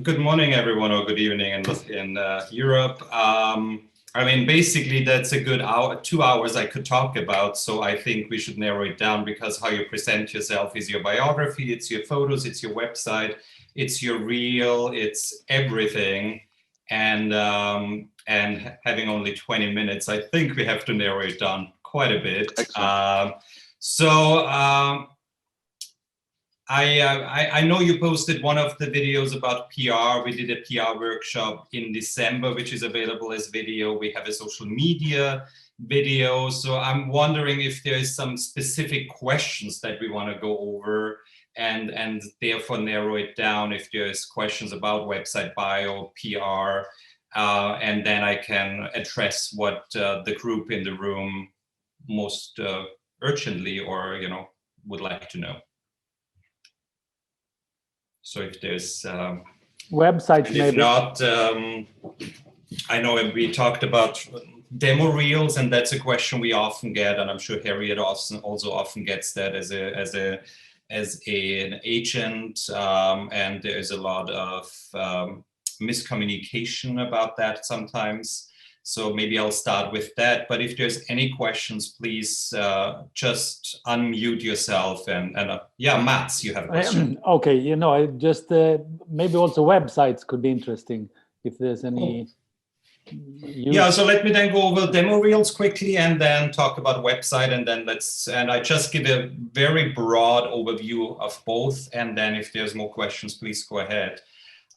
Good morning, everyone, or good evening in Europe. I mean, basically, that's a good 2 hours I could talk about. So I think we should narrow it down, because how you present yourself is your biography, it's your photos, it's your website, it's your reel, it's everything. And having only 20 minutes, I think we have to narrow it down quite a bit. I know you posted one of the videos about PR. We did a PR workshop in December, which is available as video. We have a social media video. So I'm wondering if there is some specific questions that we want to go over and therefore narrow it down if there's questions about website bio, PR, and then I can address what the group in the room most urgently or, would like to know. So if there's websites, if maybe not, I know we talked about demo reels, and that's a question we often get, and I'm sure Harriet also often gets that as an agent, and there is a lot of miscommunication about that sometimes. So maybe I'll start with that. But if there's any questions, please just unmute yourself. And yeah, Mats, you have a question. Okay, I just maybe also websites could be interesting if there's any. Yeah, so let me then go over demo reels quickly and then talk about website, and then I just give a very broad overview of both. And then if there's more questions, please go ahead.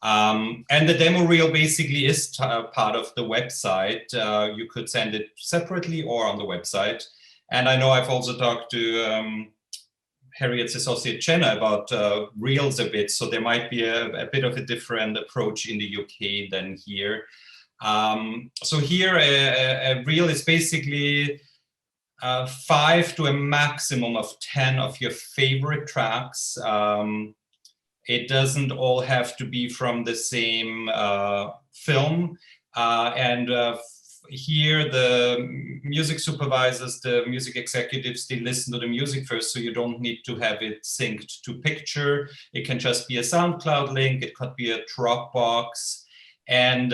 And the demo reel basically is part of the website. You could send it separately or on the website. And I know I've also talked to Harriet's associate Jenna about reels a bit. So there might be a bit of a different approach in the UK than here. So here a reel is basically 5 to a maximum of 10 of your favorite tracks. It doesn't all have to be from the same film. Here the music supervisors, the music executives, they listen to the music first, so you don't need to have it synced to picture. It can just be a SoundCloud link, it could be a Dropbox. And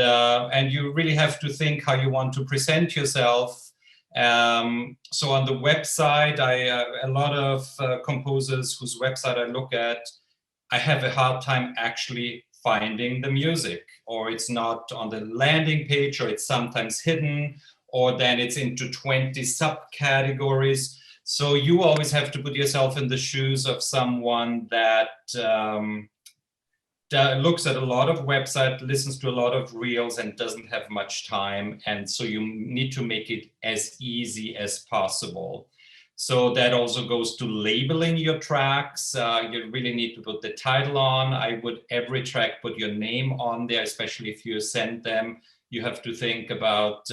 you really have to think how you want to present yourself. So on the website, a lot of composers whose website I look at, I have a hard time actually finding the music, or it's not on the landing page, or it's sometimes hidden, or then it's into 20 subcategories. So you always have to put yourself in the shoes of someone that looks at a lot of websites, listens to a lot of reels, and doesn't have much time. And so you need to make it as easy as possible. So that also goes to labeling your tracks. You really need to put the title on. I would every track put your name on there, especially if you send them. You have to think about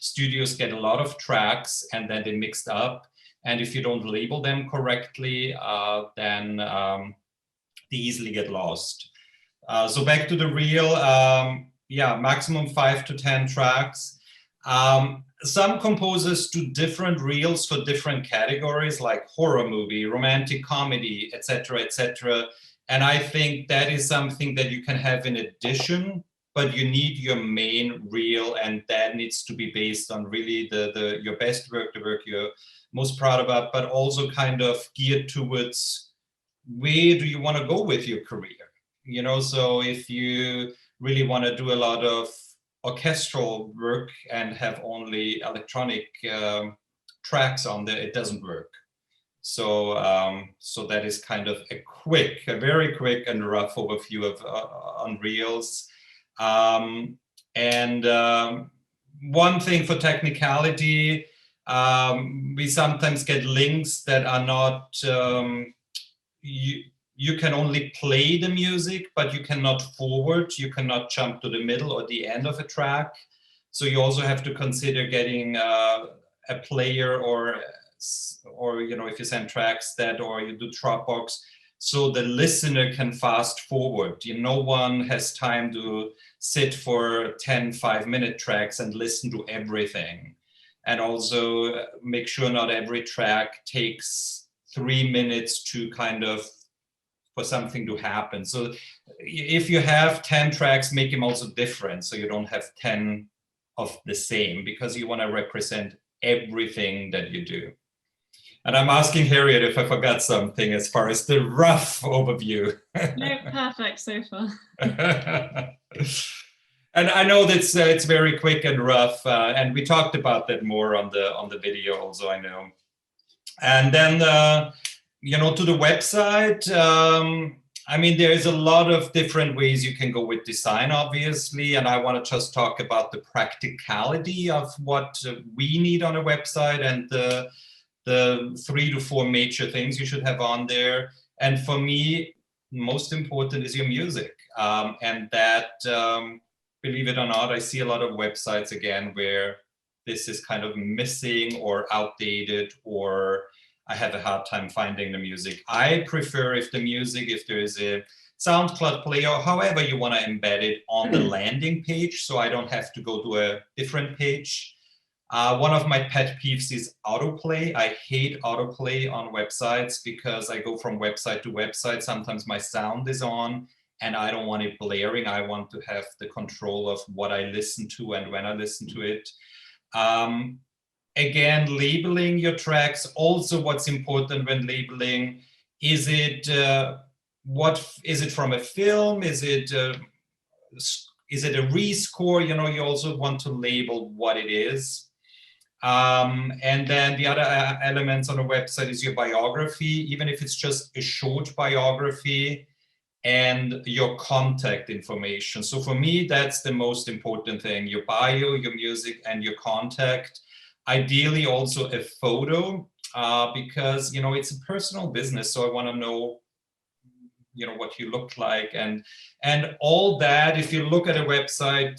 studios get a lot of tracks and then they mixed up. And if you don't label them correctly, then they easily get lost. So back to the reel, yeah, maximum 5 to 10 tracks. Some composers do different reels for different categories, like horror movie, romantic comedy, etc., etc. And I think that is something that you can have in addition, but you need your main reel, and that needs to be based on really your best work, the work you're most proud about, but also kind of geared towards where do you want to go with your career? So if you really want to do a lot of orchestral work and have only electronic tracks on there, it doesn't work. So that is kind of a very quick and rough overview of on reels. One thing for technicality, we sometimes get links that are not, you can only play the music, but you cannot forward, you cannot jump to the middle or the end of a track. So you also have to consider getting a player or if you send tracks or you do Dropbox, so the listener can fast forward. No one has time to sit for 10 5-minute tracks and listen to everything. And also make sure not every track takes 3 minutes to kind of for something to happen. So if you have 10 tracks, make them also different. So you don't have 10 of the same, because you want to represent everything that you do. And I'm asking Harriet if I forgot something as far as the rough overview. No, perfect so far. And I know that it's very quick and rough, and we talked about that more on the video also, I know. And then, to the website, I mean, there's a lot of different ways you can go with design, obviously, and I want to just talk about the practicality of what we need on a website and the 3 to 4 major things you should have on there. And for me, most important is your music. And that, believe it or not, I see a lot of websites again where this is kind of missing or outdated, or I have a hard time finding the music. I prefer if there is a SoundCloud player, or however you want to embed it on the landing page, so I don't have to go to a different page. One of my pet peeves is autoplay. I hate autoplay on websites because I go from website to website. Sometimes my sound is on and I don't want it blaring. I want to have the control of what I listen to and when I listen to it. Again, labeling your tracks. Also, what's important when labeling, is it from a film? Is it a rescore? You also want to label what it is. And then the other elements on a website is your biography, even if it's just a short biography, and your contact information. So for me, that's the most important thing: your bio, your music, and your contact. Ideally also a photo, because it's a personal business, so I want to know what you look like and all that. If you look at a website,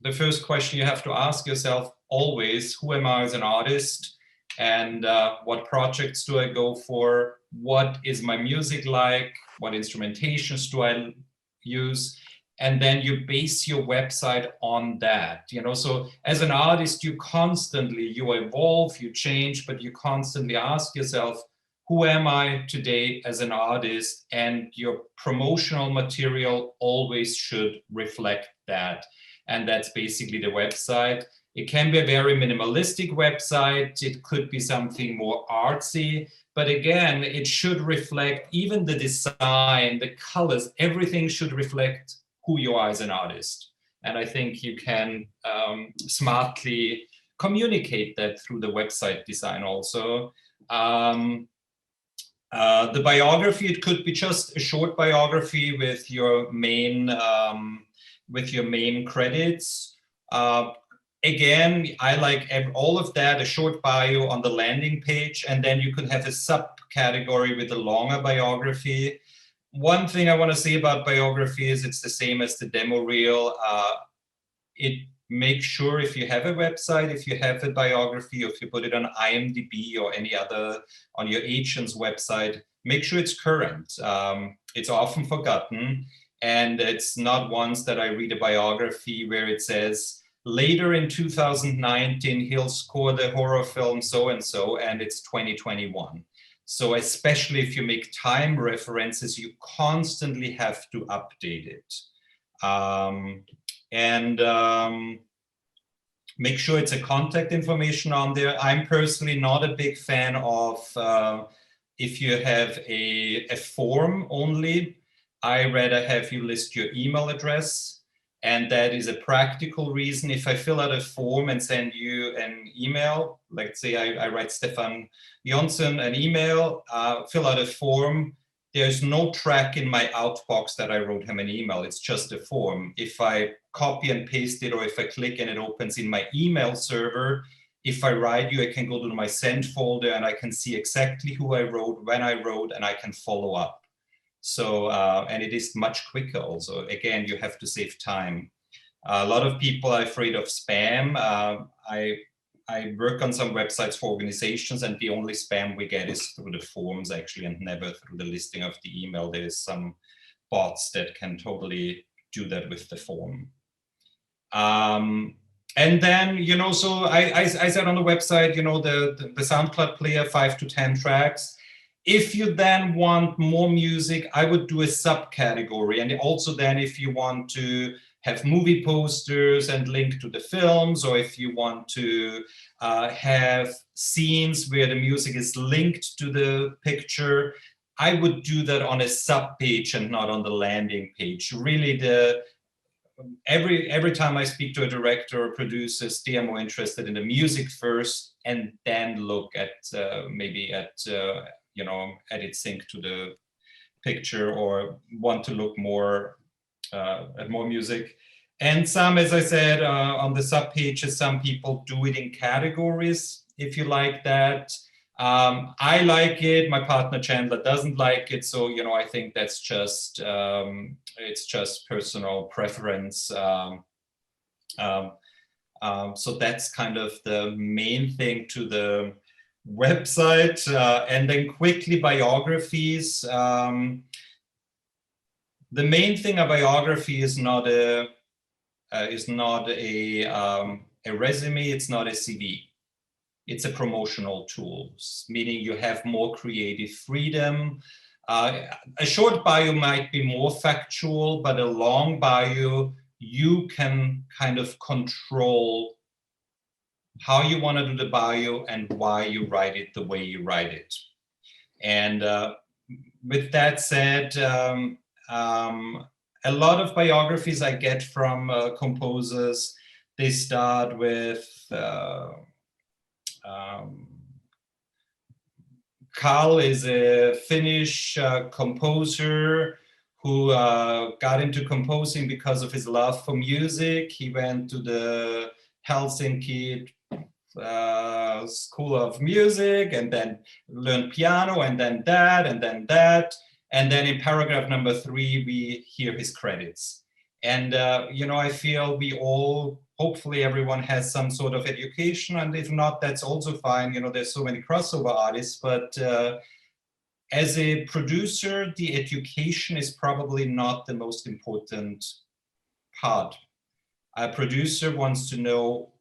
the first question you have to ask yourself always: who am I as an artist, and what projects do I go for? What is my music like? What instrumentations do I use? And then you base your website on that. So as an artist, you evolve, you change, but you constantly ask yourself, who am I today as an artist? And your promotional material always should reflect that. And that's basically the website. It can be a very minimalistic website. It could be something more artsy. But again, it should reflect even the design, the colors, everything should reflect who you are as an artist. And I think you can smartly communicate that through the website design also. The biography, it could be just a short biography with your main credits. Again, I like all of that, a short bio on the landing page, and then you could have a subcategory with a longer biography. One thing I want to say about biography is it's the same as the demo reel. It makes sure, if you have a website, if you have a biography, or if you put it on IMDb or any other, on your agent's website, make sure it's current. It's often forgotten, and it's not once that I read a biography where it says, later in 2019, he'll score the horror film so-and-so, and it's 2021. So especially if you make time references, you constantly have to update it. Make sure it's a contact information on there. I'm personally not a big fan of if you have a form only. I rather have you list your email address. And that is a practical reason. If I fill out a form and send you an email, let's say I write Stefan Jonsson an email, fill out a form, there's no track in my outbox that I wrote him an email. It's just a form. If I copy and paste it, or if I click and it opens in my email server, if I write you, I can go to my send folder and I can see exactly who I wrote, when I wrote, and I can follow up. So, and it is much quicker also. Again, you have to save time. A lot of people are afraid of spam. I work on some websites for organizations, and the only spam we get is through the forms actually, and never through the listing of the email. There's some bots that can totally do that with the form. And then, so I said on the website, the SoundCloud player, 5 to 10 tracks. If you then want more music, I would do a subcategory. And also then if you want to have movie posters and link to the films, or if you want to have scenes where the music is linked to the picture, I would do that on a sub page and not on the landing page. Really, every time I speak to a director or producers, they are more interested in the music first, and then look at maybe at its sync to the picture, or want to look more at more music. And some, as I said, on the sub pages, some people do it in categories, if you like that. I like it. My partner Chandler doesn't like it. So, I think that's just, it's just personal preference. So that's kind of the main thing to the website. And then quickly, biographies. The main thing a biography is not a resume. It's not a CV. It's a promotional tool, meaning you have more creative freedom. A short bio might be more factual, but a long bio, you can kind of control how you want to do the bio and why you write it the way you write it. And with that said, a lot of biographies I get from composers, they start with Carl is a Finnish composer who got into composing because of his love for music. He went to the Helsinki School of Music and then learned piano, and then that, and then that. And then in paragraph number 3, we hear his credits. And, I feel we all, hopefully everyone has some sort of education, and if not, that's also fine. There's so many crossover artists, but as a producer, the education is probably not the most important part. A producer wants to know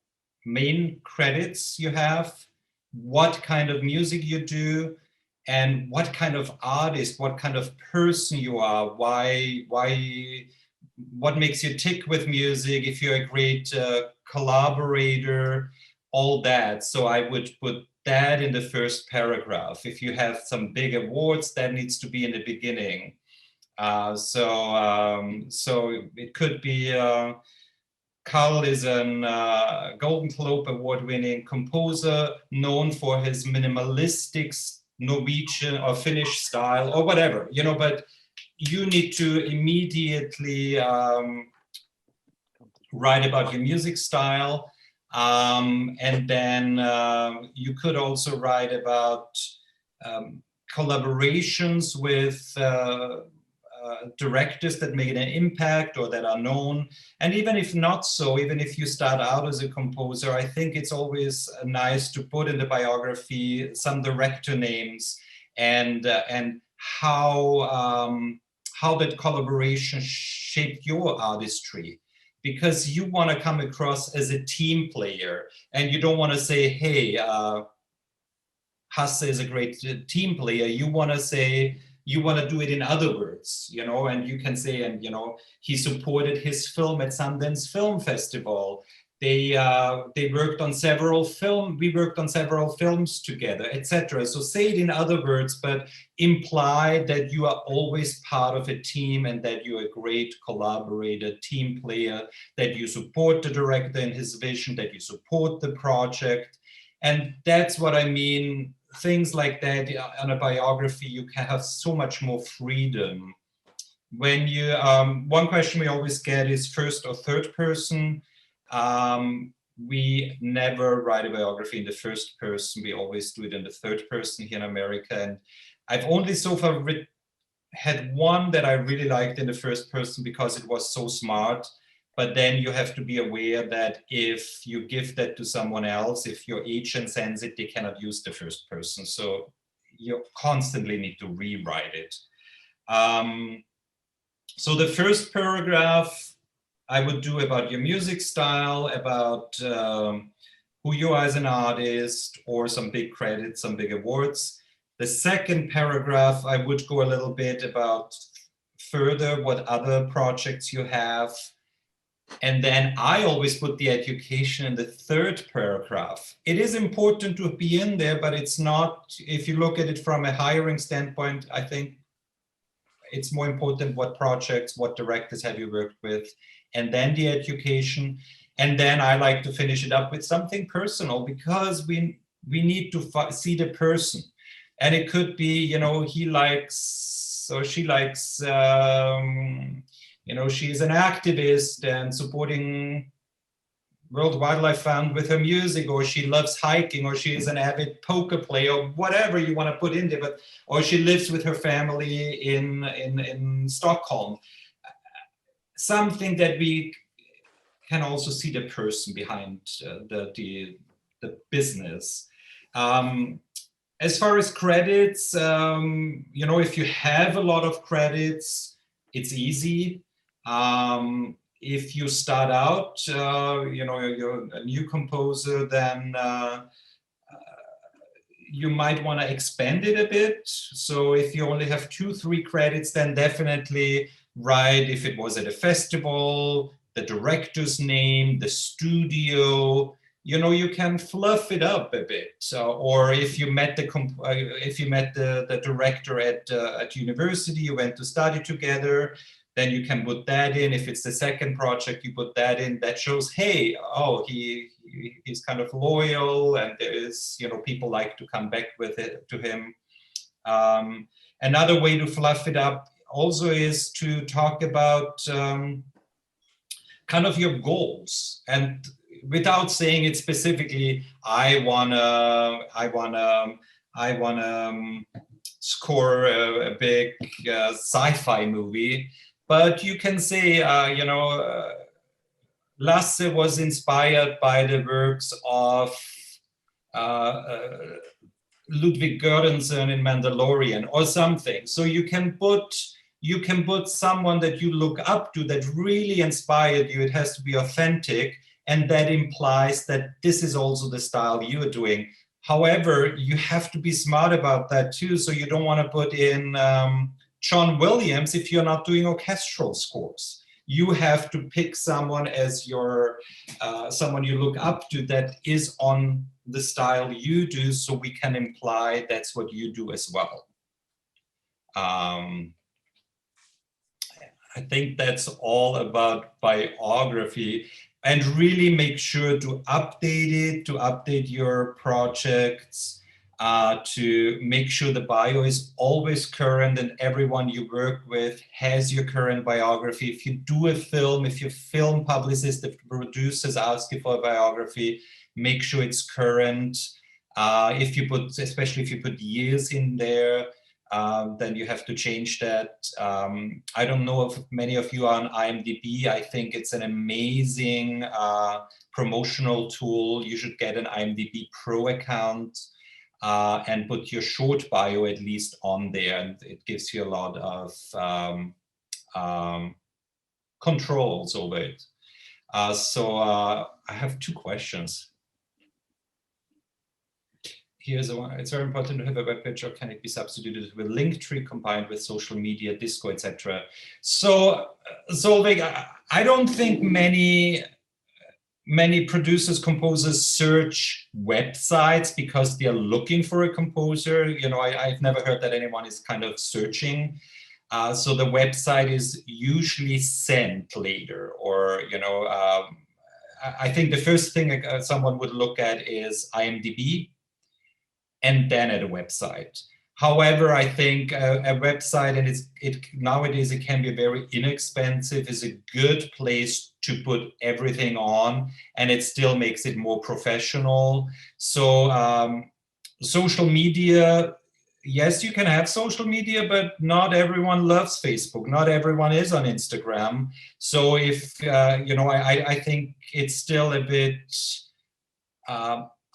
main credits you have, what kind of music you do, and what kind of artist, what kind of person you are, what makes you tick with music, if you're a great collaborator, all that. So I would put that in the first paragraph. If you have some big awards, that needs to be in the beginning. So it could be Carl is a Golden Globe award-winning composer known for his minimalistic Norwegian or Finnish style or whatever, but you need to immediately write about your music style. And then you could also write about collaborations with directors that made an impact or that are known. And even if not so, even if you start out as a composer, I think it's always nice to put in the biography some director names and how that collaboration shaped your artistry. Because you want to come across as a team player, and you don't want to say, hey, Hasse is a great team player. You want to say, you want to do it in other words, and you can say, and he supported his film at Sundance Film Festival. They worked on several we worked on several films together, etc. So say it in other words, but imply that you are always part of a team and that you're a great collaborator, team player, that you support the director in his vision, that you support the project. And that's what I mean. Things like that on a biography, you can have so much more freedom. When you, one question we always get is first or third person. We never write a biography in the first person. We always do it in the third person here in America. And I've only so far had one that I really liked in the first person because it was so smart. But then you have to be aware that if you give that to someone else, if your agent sends it, they cannot use the first person. So you constantly need to rewrite it. So the first paragraph I would do about your music style, about who you are as an artist, or some big credits, some big awards. The second paragraph, I would go a little bit about further what other projects you have. And then I always put the education in the third paragraph. It is important to be in there, but it's not, if you look at it from a hiring standpoint, I think it's more important what projects, what directors have you worked with, and then the education. And then I like to finish it up with something personal, because we need to see the person. And it could be, you know, he likes, or she likes, you know, she's an activist and supporting World Wildlife Fund with her music, or she loves hiking, or she is an avid poker player, or whatever you want to put in there, but, or she lives with her family in Stockholm. Something that we can also see the person behind the business. As far as credits, you know, if you have a lot of credits, it's easy. If you start out, you know, you're a new composer, then you might want to expand it a bit. So if you only have 2-3 credits, then definitely write if it was at a festival, the director's name, the studio. You know, you can fluff it up a bit. Or if you met the director at university, you went to study together, then you can put that in. If it's the second project, you put that in. That shows, hey, oh, he's kind of loyal, and there is, you know, people like to come back with it to him. Another way to fluff it up also is to talk about kind of your goals, and without saying it specifically, I wanna score a big sci-fi movie. But you can say, you know, Lasse was inspired by the works of Ludwig Göransson in Mandalorian or something. So you can put someone that you look up to that really inspired you. It has to be authentic, and that implies that this is also the style you are doing. However, you have to be smart about that too. So you don't want to put in John Williams if you're not doing orchestral scores. You have to pick someone as your someone you look up to that is on the style you do, so we can imply that's what you do as well. I think that's all about biography, and really make sure to update it, to update your projects, to make sure the bio is always current and everyone you work with has your current biography. If you do a film, if your film publicist, if producers ask you for a biography, make sure it's current. Especially if you put years in there, then you have to change that. I don't know if many of you are on IMDb. I think it's an amazing promotional tool. You should get an IMDb Pro account and put your short bio at least on there. And it gives you a lot of controls over it. So I have 2 questions. Here's the one. It's very important to have a web page, or can it be substituted with Linktree combined with social media, Disco, etc.? So, Solveig, I don't think many producers, composers search websites because they are looking for a composer. You know, I've never heard that anyone is kind of searching. So the website is usually sent later, or, you know, I think the first thing someone would look at is IMDb, and then at a website. However, I think a website, and nowadays it can be very inexpensive, is a good place to put everything on, and it still makes it more professional. So social media, yes, you can have social media, but not everyone loves Facebook. Not everyone is on Instagram. So if, you know, I think it's still a bit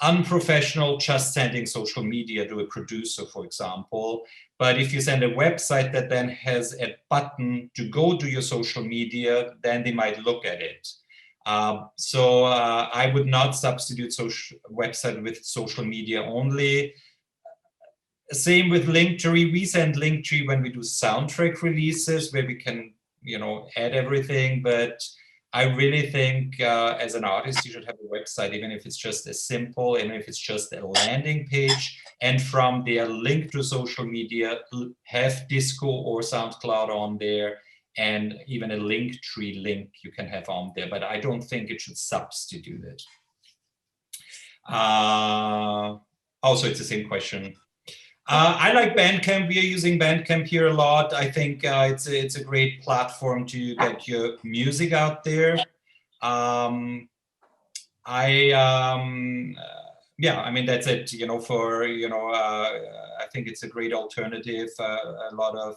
unprofessional just sending social media to a producer, for example. But if you send a website that then has a button to go to your social media, then they might look at it. So I would not substitute website with social media only. Same with Linktree. We send Linktree when we do soundtrack releases where we can, add everything. But I really think as an artist, you should have a website, even if it's just as simple, even if it's just a landing page. And from there, link to social media, have Disco or SoundCloud on there, and even a Linktree link you can have on there. But I don't think it should substitute it. Also, it's the same question. I like Bandcamp. We are using Bandcamp here a lot. I think it's a great platform to get your music out there. That's it. I think it's a great alternative. A lot of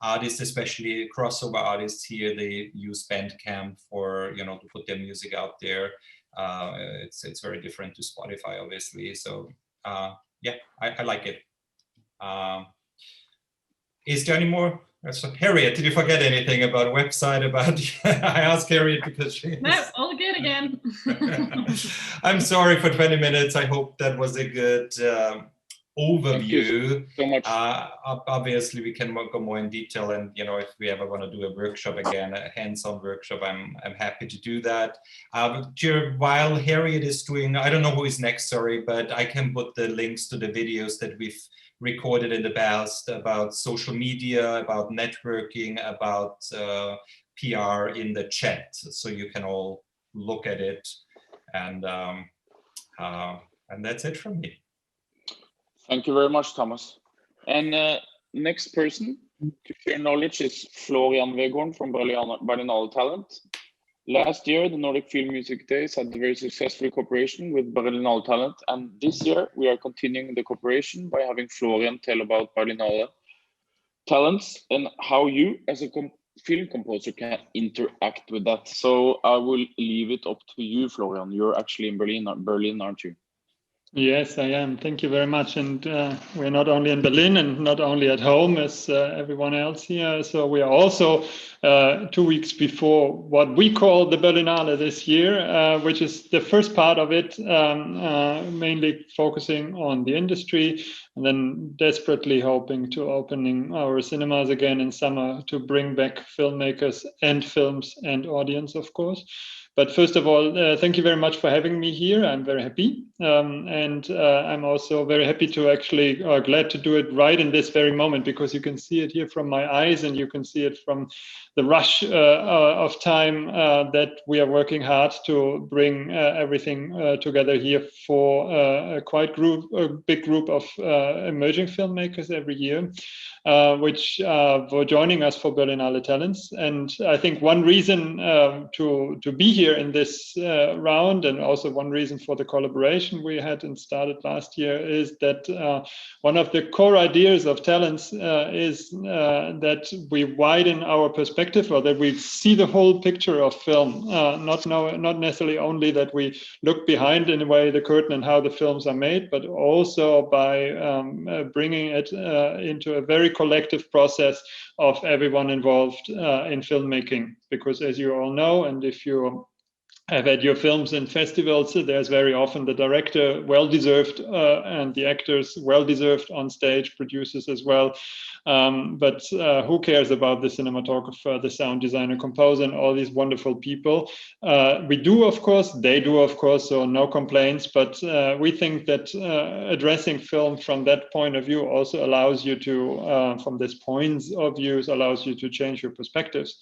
artists, especially crossover artists here, they use Bandcamp for to put their music out there. It's very different to Spotify, obviously. So I like it. Is there any more? So, Harriet, did you forget anything about a website? I asked Harriet because she. No, all good again. I'm sorry for 20 minutes. I hope that was a good overview. Thank you so much. Obviously, we can go more in detail, and if we ever want to do a workshop again, a hands-on workshop, I'm happy to do that. While Harriet is doing, I don't know who is next, sorry, but I can put the links to the videos that we've recorded in the past about social media, about networking, about PR in the chat, so you can all look at it, and that's it from me. Thank you very much, Thomas. And next person to share knowledge is Florian Weghorn from Berlinale Talent. Last year, the Nordic Film Music Days had a very successful cooperation with Berlinale Talent, and this year we are continuing the cooperation by having Florian tell about Berlinale Talents and how you, as a film composer, can interact with that. So I will leave it up to you, Florian. You're actually in Berlin, aren't you? Yes, I am. Thank you very much. And we're not only in Berlin and not only at home as everyone else here. So we are also 2 weeks before what we call the Berlinale this year, which is the first part of it, mainly focusing on the industry, and then desperately hoping to opening our cinemas again in summer to bring back filmmakers and films and audience, of course. But first of all, thank you very much for having me here. I'm very happy. And I'm also very happy to actually, glad to do it right in this very moment, because you can see it here from my eyes and you can see it from the rush of time that we are working hard to bring everything together here for a big group of emerging filmmakers every year, which were joining us for Berlinale Talents. And I think one reason to be here in this round, and also one reason for the collaboration we had and started last year, is that one of the core ideas of Talents is that we widen our perspective, or that we see the whole picture of film, not necessarily only that we look behind in a way the curtain and how the films are made, but also by bringing it into a very collective process of everyone involved in filmmaking. Because as you all know, and if you have had your films in festivals, there's very often the director, well-deserved, and the actors, well-deserved on stage, producers as well. But who cares about the cinematographer, the sound designer, composer, and all these wonderful people? We do, of course, they do, of course, so no complaints. But we think that addressing film from that point of view also allows you to, from this point of view, allows you to change your perspectives,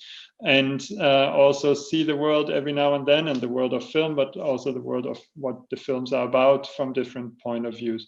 and also see the world every now and then, and the world of film, but also the world of what the films are about from different point of views.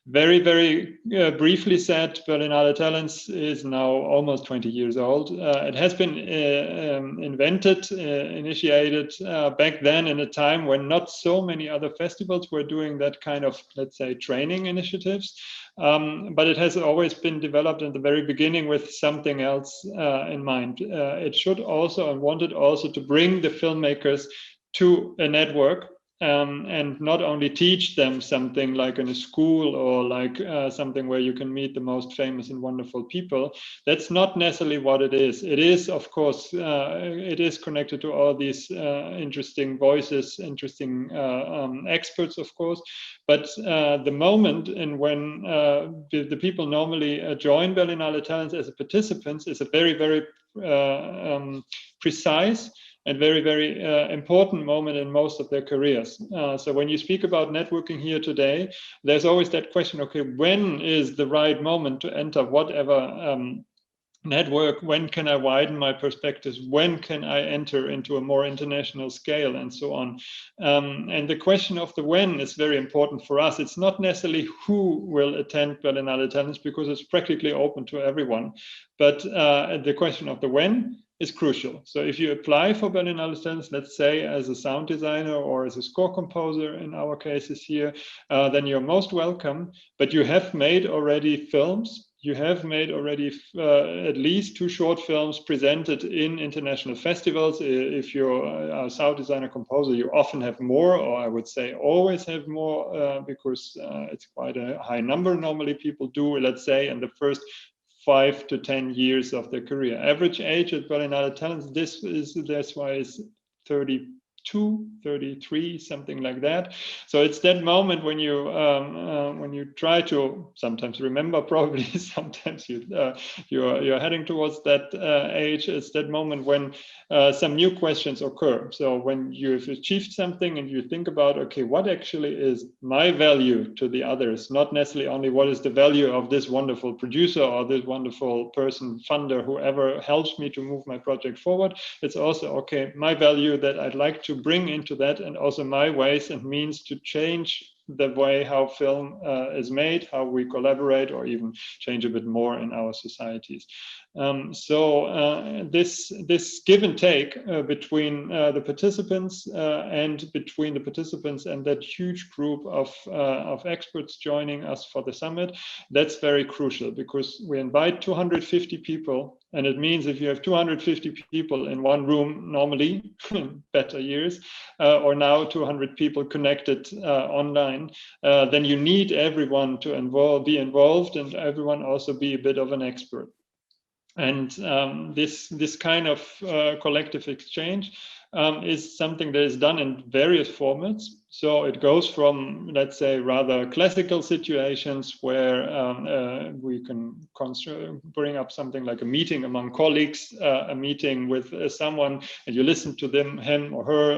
Very, very briefly said, Berlinale Talents is now almost 20 years old. It has been invented, initiated back then in a time when not so many other festivals were doing that kind of, let's say, training initiatives. But it has always been developed in the very beginning with something else in mind. It should also and wanted also to bring the filmmakers to a network and not only teach them something like in a school or like something where you can meet the most famous and wonderful people. That's not necessarily what it is. It is, of course, it is connected to all these interesting voices, interesting experts, of course. But the moment in when the people normally join Berlinale Talents as participants is a very, very precise and very, very important moment in most of their careers. So when you speak about networking here today, there's always that question, okay, when is the right moment to enter whatever network? When can I widen my perspectives? When can I enter into a more international scale and so on? And the question of the when is very important for us. It's not necessarily who will attend Berlinale Talents because it's practically open to everyone. But the question of the when is crucial. So if you apply for Berlinale Talents, let's say as a sound designer or as a score composer in our cases here, then you're most welcome, but you have made already films. You have made already at least 2 short films presented in international festivals. If you're a sound designer composer, you often have more, or I would say always have more, because it's quite a high number normally people do, let's say, in the first 5 to 10 years of their career. Average age at Berlinale Talents, that's why it's 32, 33, something like that. So it's that moment when you try to sometimes remember, probably sometimes you're heading towards that age. It's that moment when some new questions occur. So when you've achieved something and you think about, okay, what actually is my value to the others? Not necessarily only what is the value of this wonderful producer or this wonderful person, funder, whoever helps me to move my project forward. It's also, okay, my value that I'd like to bring into that, and also my ways and means to change the way how film is made, how we collaborate, or even change a bit more in our societies. So this give and take between the participants and between the participants and that huge group of experts joining us for the summit, that's very crucial, because we invite 250 people. And it means if you have 250 people in one room, normally, better years, or now 200 people connected online, then you need everyone to be involved, and everyone also be a bit of an expert. And this kind of collective exchange is something that is done in various formats. So it goes from, let's say, rather classical situations where we can bring up something like a meeting among colleagues, a meeting with someone, and you listen to him or her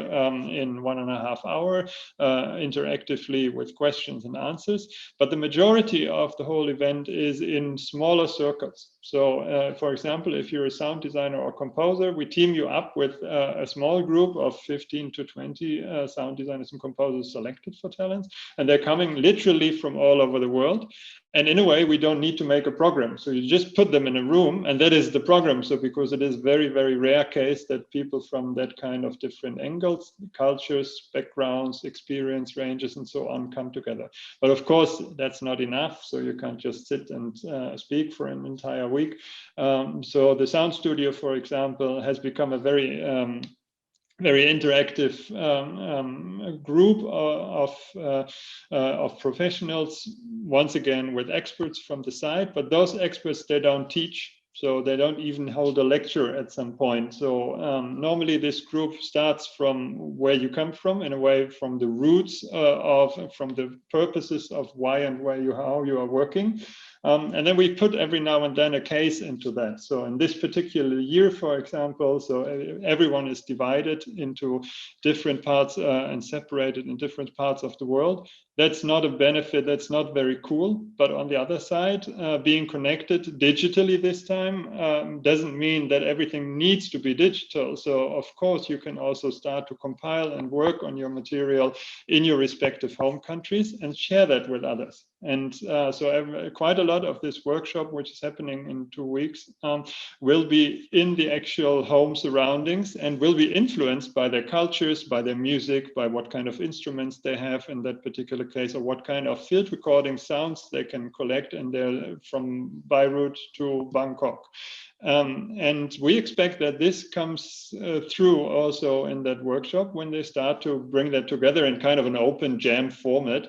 in 1.5 hours, interactively with questions and answers. But the majority of the whole event is in smaller circles. So, for example, if you're a sound designer or composer, we team you up with a small group of 15 to 20 sound designers and composers selected for talents, and they're coming literally from all over the world. And in a way, we don't need to make a program. So you just put them in a room, and that is the program. So because it is very, very rare case that people from that kind of different angles, cultures, backgrounds, experience ranges, and so on come together. But of course, that's not enough. So you can't just sit and speak for an entire week. So the sound studio, for example, has become a very interactive group of professionals, once again with experts from the side, but those experts, they don't teach. So they don't even hold a lecture at some point. So normally this group starts from where you come from, in a way from the roots from the purposes of why and how you are working. And then we put every now and then a case into that. So in this particular year, for example, so everyone is divided into different parts and separated in different parts of the world. That's not a benefit, that's not very cool. But on the other side, being connected digitally this time doesn't mean that everything needs to be digital. So of course, you can also start to compile and work on your material in your respective home countries and share that with others. And so quite a lot of this workshop, which is happening in 2 weeks, will be in the actual home surroundings and will be influenced by their cultures, by their music, by what kind of instruments they have in that particular case, or what kind of field recording sounds they can collect from Beirut to Bangkok. And we expect that this comes through also in that workshop when they start to bring that together in kind of an open jam format,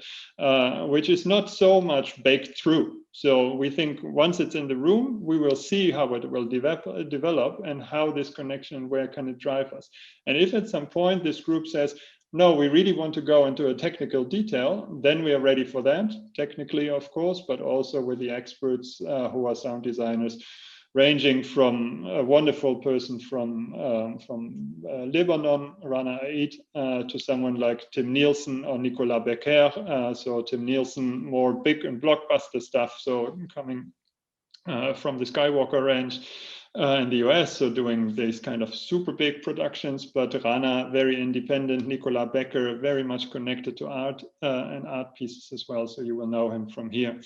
which is not so much baked through. So we think once it's in the room, we will see how it will develop and how this connection, where can it drive us. And if at some point this group says, no, we really want to go into a technical detail, then we are ready for that, technically, of course, but also with the experts who are sound designers, ranging from a wonderful person from Lebanon, Rana Aid, to someone like Tim Nielsen or Nicolas Becker. So Tim Nielsen, more big and blockbuster stuff, so coming from the Skywalker range in the US, so doing these kind of super big productions, but Rana, very independent. Nicolas Becker, very much connected to art and art pieces as well, so you will know him from here,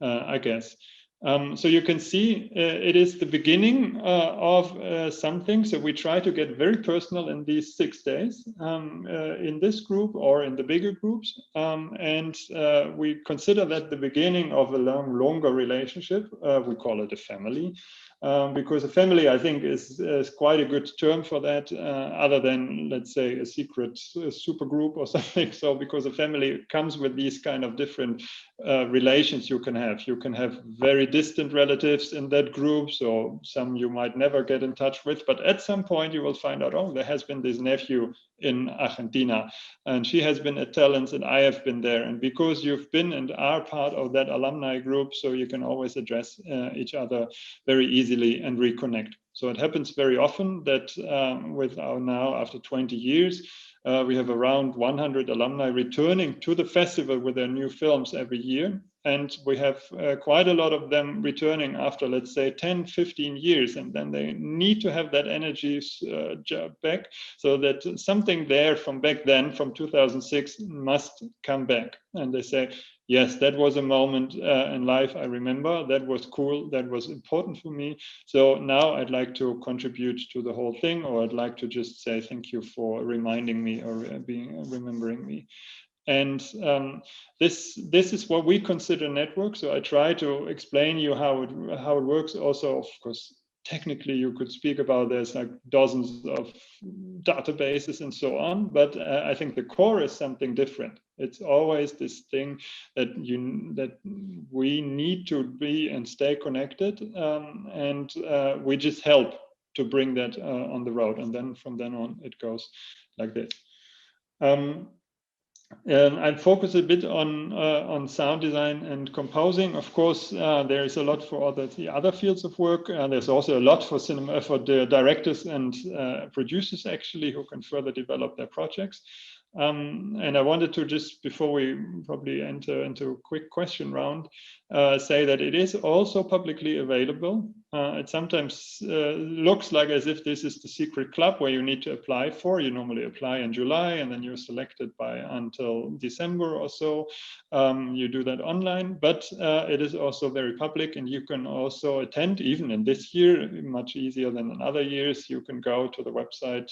I guess. So you can see it is the beginning of something. So we try to get very personal in these 6 days in this group or in the bigger groups. And we consider that the beginning of a longer relationship. We call it a family. Because a family, I think, is quite a good term for that, other than, let's say, a secret super group or something. So because a family comes with these kind of different relations you can have. You can have very distant relatives in that group, so some you might never get in touch with, but at some point you will find out, oh, there has been this nephew in Argentina, and she has been at Talents, and I have been there. And because you've been and are part of that alumni group, so you can always address each other very easily and reconnect. So it happens very often that with our now, after 20 years, we have around 100 alumni returning to the festival with their new films every year. And we have quite a lot of them returning after, let's say, 10, 15 years. And then they need to have that energy back, so that something there from back then, from 2006, must come back. And they say, yes, that was a moment in life I remember. That was cool. That was important for me. So now I'd like to contribute to the whole thing, or I'd like to just say thank you for reminding me or remembering me. And this is what we consider network. So I try to explain you how it works. Also, of course, technically you could speak about, there's like dozens of databases and so on, but I think the core is something different. It's always this thing that we need to be and stay connected, and we just help to bring that on the road, and then from then on it goes like this. I focus a bit on sound design and composing. Of course, there is a lot for the other fields of work. There's also a lot for cinema, for the directors and producers, actually, who can further develop their projects. And I wanted to, just before we probably enter into a quick question round, say that it is also publicly available. It sometimes looks like as if this is the secret club where you need to apply for. You normally apply in July, and then you're selected by until December or so. You do that online, but it is also very public, and you can also attend, even in this year, much easier than in other years. You can go to the website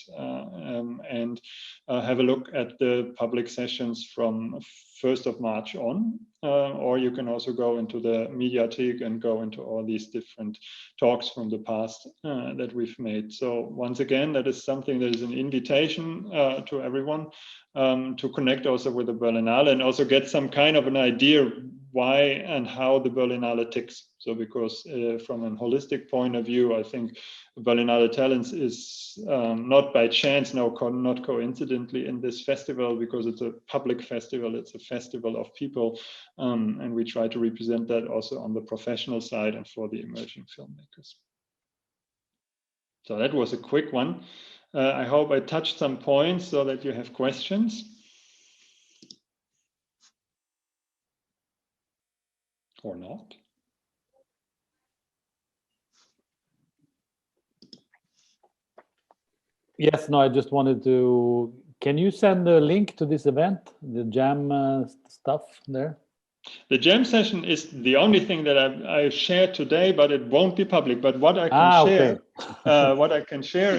and have a look at the public sessions from 1st of March on, or you can also go into the Mediathek and go into all these different talks from the past that we've made. So once again, that is something that is an invitation to everyone to connect also with the Berlinale, and also get some kind of an idea why and how the Berlinale ticks. So because from a holistic point of view, I think Berlinale Talent is not by chance, not coincidentally in this festival, because it's a public festival, it's a festival of people, and we try to represent that also on the professional side and for the emerging filmmakers. So that was a quick one. I hope I touched some points so that you have questions. Or not. Yes, no, I just wanted to, can you send a link to this event, the jam stuff there? The jam session is the only thing that I shared today, but it won't be public. But what I can share, what I can share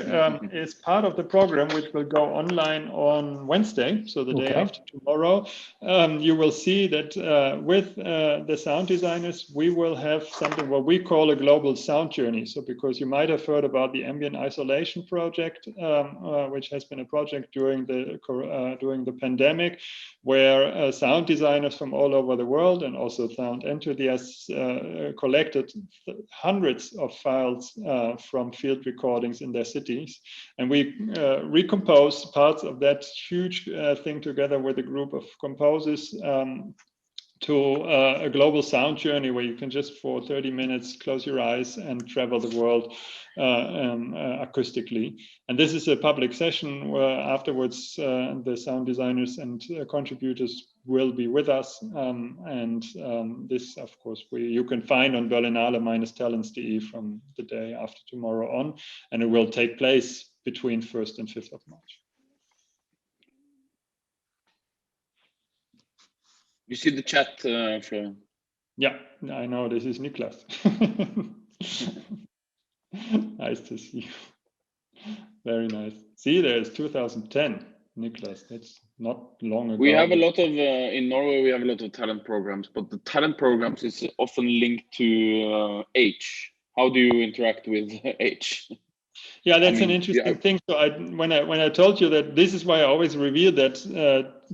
is part of the program, which will go online on Wednesday, so the day after tomorrow. You will see that with the sound designers, we will have something what we call a global sound journey. So because you might have heard about the ambient isolation project, which has been a project during the pandemic, where sound designers from all over the world and also sound enthusiasts collected hundreds of files from field recordings in their cities, and we recomposed parts of that huge thing together with a group of composers to a global sound journey where you can just for 30 minutes close your eyes and travel the world acoustically. And this is a public session where afterwards the sound designers and contributors will be with us. This, of course, you can find on Berlinale-Talents.de from the day after tomorrow on, and it will take place between 1st and 5th of March. You see the chat, Florian? Yeah, I know, this is Niklas. Nice to see you. Very nice. See, there's 2010, Niklas. That's not long ago. We have a lot of, in Norway, we have a lot of talent programs, but the talent programs is often linked to age. How do you interact with age? Yeah, that's an interesting thing. So when I told you that, this is why I always reveal that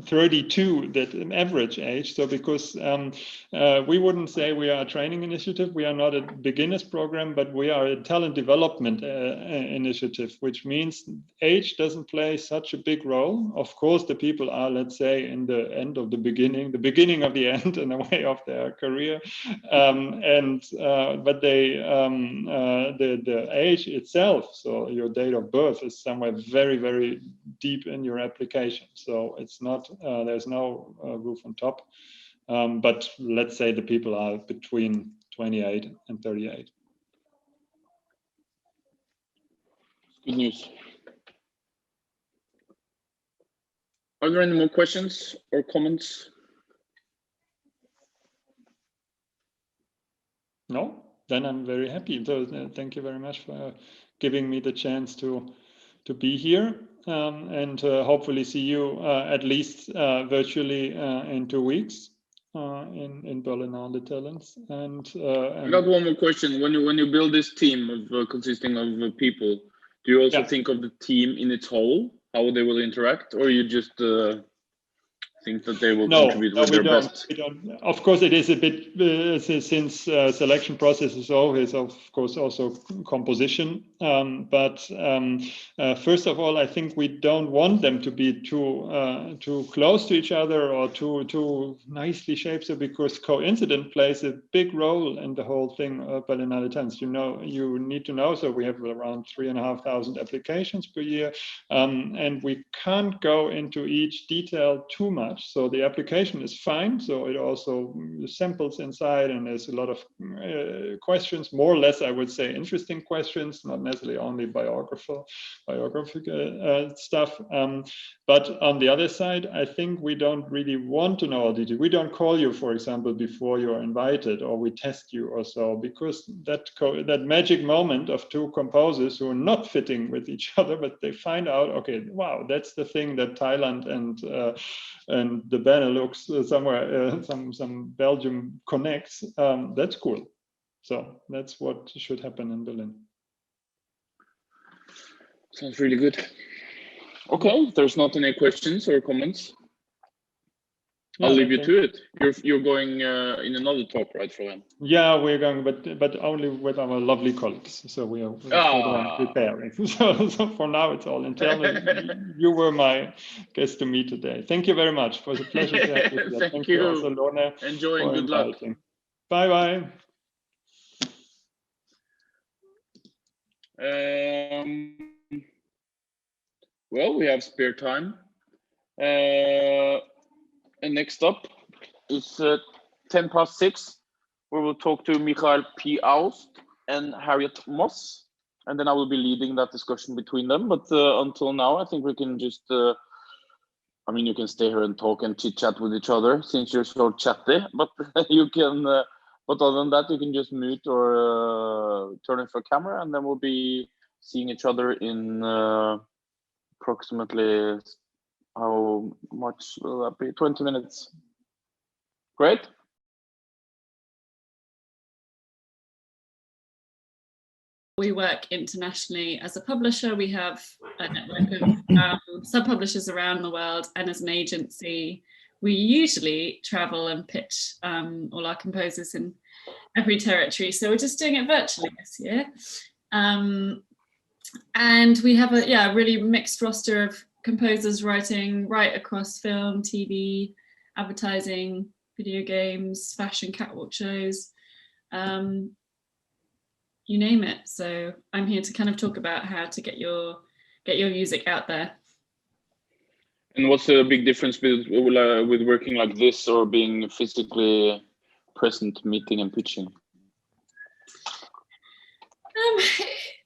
32, that average age. So because we wouldn't say we are a training initiative, we are not a beginners program, but we are a talent development initiative, which means age doesn't play such a big role. Of course, the people are, let's say, in the end of the beginning of the end in a way of their career, but they the age itself. So your date of birth is somewhere very, very deep in your application. So it's not, there's no roof on top. But let's say the people are between 28 and 38. Good news. Are there any more questions or comments? No? Then I'm very happy. So thank you very much for giving me the chance to be here, and hopefully see you at least virtually in 2 weeks in Berlinale Talents. And I got one more question. When you build this team of consisting of people, do you also think of the team in its whole, how they will interact, or you just think that they will contribute with their best? We don't. Of course, it is a bit since selection process is always, of course, also composition. But first of all, I think we don't want them to be too close to each other or too nicely shaped. So because coincidence plays a big role in the whole thing. Berlinale Talents, you need to know. So we have around 3,500 applications per year, and we can't go into each detail too much. So the application is fine. So it also samples inside, and there's a lot of questions, more or less, I would say, interesting questions, not necessarily only biographical stuff. But on the other side, I think we don't really want to know all details. We don't call you, for example, before you're invited, or we test you or so, because that magic moment of two composers who are not fitting with each other, but they find out, okay, wow, that's the thing that Thailand and the Benelux somewhere, some Belgium connects. That's cool. So that's what should happen in Berlin. Sounds really good. Okay, if there's not any questions or comments, I'll leave you to it. You're going in another talk, right, Florian? Yeah, we're going, but only with our lovely colleagues. So we are preparing. So for now, it's all internal. You were my guest to meet today. Thank you very much. It was a pleasure to have you. Thank you also, Lorna. Enjoy and good luck. Bye-bye. Well, we have spare time. And next up is 6:10, where we'll talk to Michael P. Aust and Harriet Moss, and then I will be leading that discussion between them. But until now, I think we can just, I mean, you can stay here and talk and chit chat with each other since you're so chatty, but you can, but other than that, you can just mute or turn off your camera, and then we'll be seeing each other in approximately, how much will that be? 20 minutes. Great. We work internationally as a publisher. We have a network of sub-publishers around the world, and as an agency, we usually travel and pitch all our composers in every territory. So we're just doing it virtually this year. And we have a really mixed roster of composers writing right across film, TV, advertising, video games, fashion, catwalk shows. You name it. So I'm here to kind of talk about how to get your music out there. And what's the big difference with working like this or being physically present, meeting and pitching?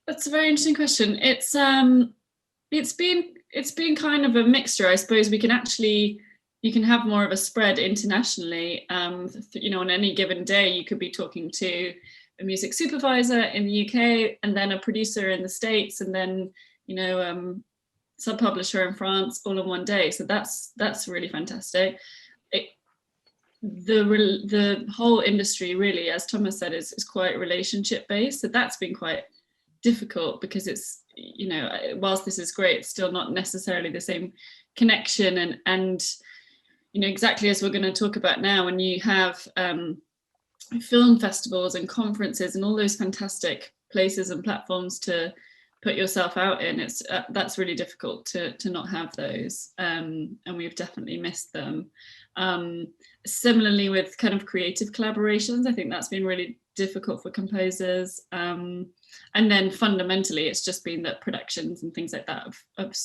That's a very interesting question. It's been kind of a mixture, I suppose. You can have more of a spread internationally. On any given day, you could be talking to a music supervisor in the UK, and then a producer in the States, and then sub-publisher in France, all in one day. So that's really fantastic. The whole industry, really, as Thomas said, is quite relationship based. So that's been quite difficult because it's, whilst this is great, it's still not necessarily the same connection. And exactly as we're going to talk about now, when you have film festivals and conferences and all those fantastic places and platforms to put yourself out in, that's really difficult to not have those, and we've definitely missed them. Similarly with kind of creative collaborations, I think that's been really difficult for composers, and then fundamentally it's just been that productions and things like that have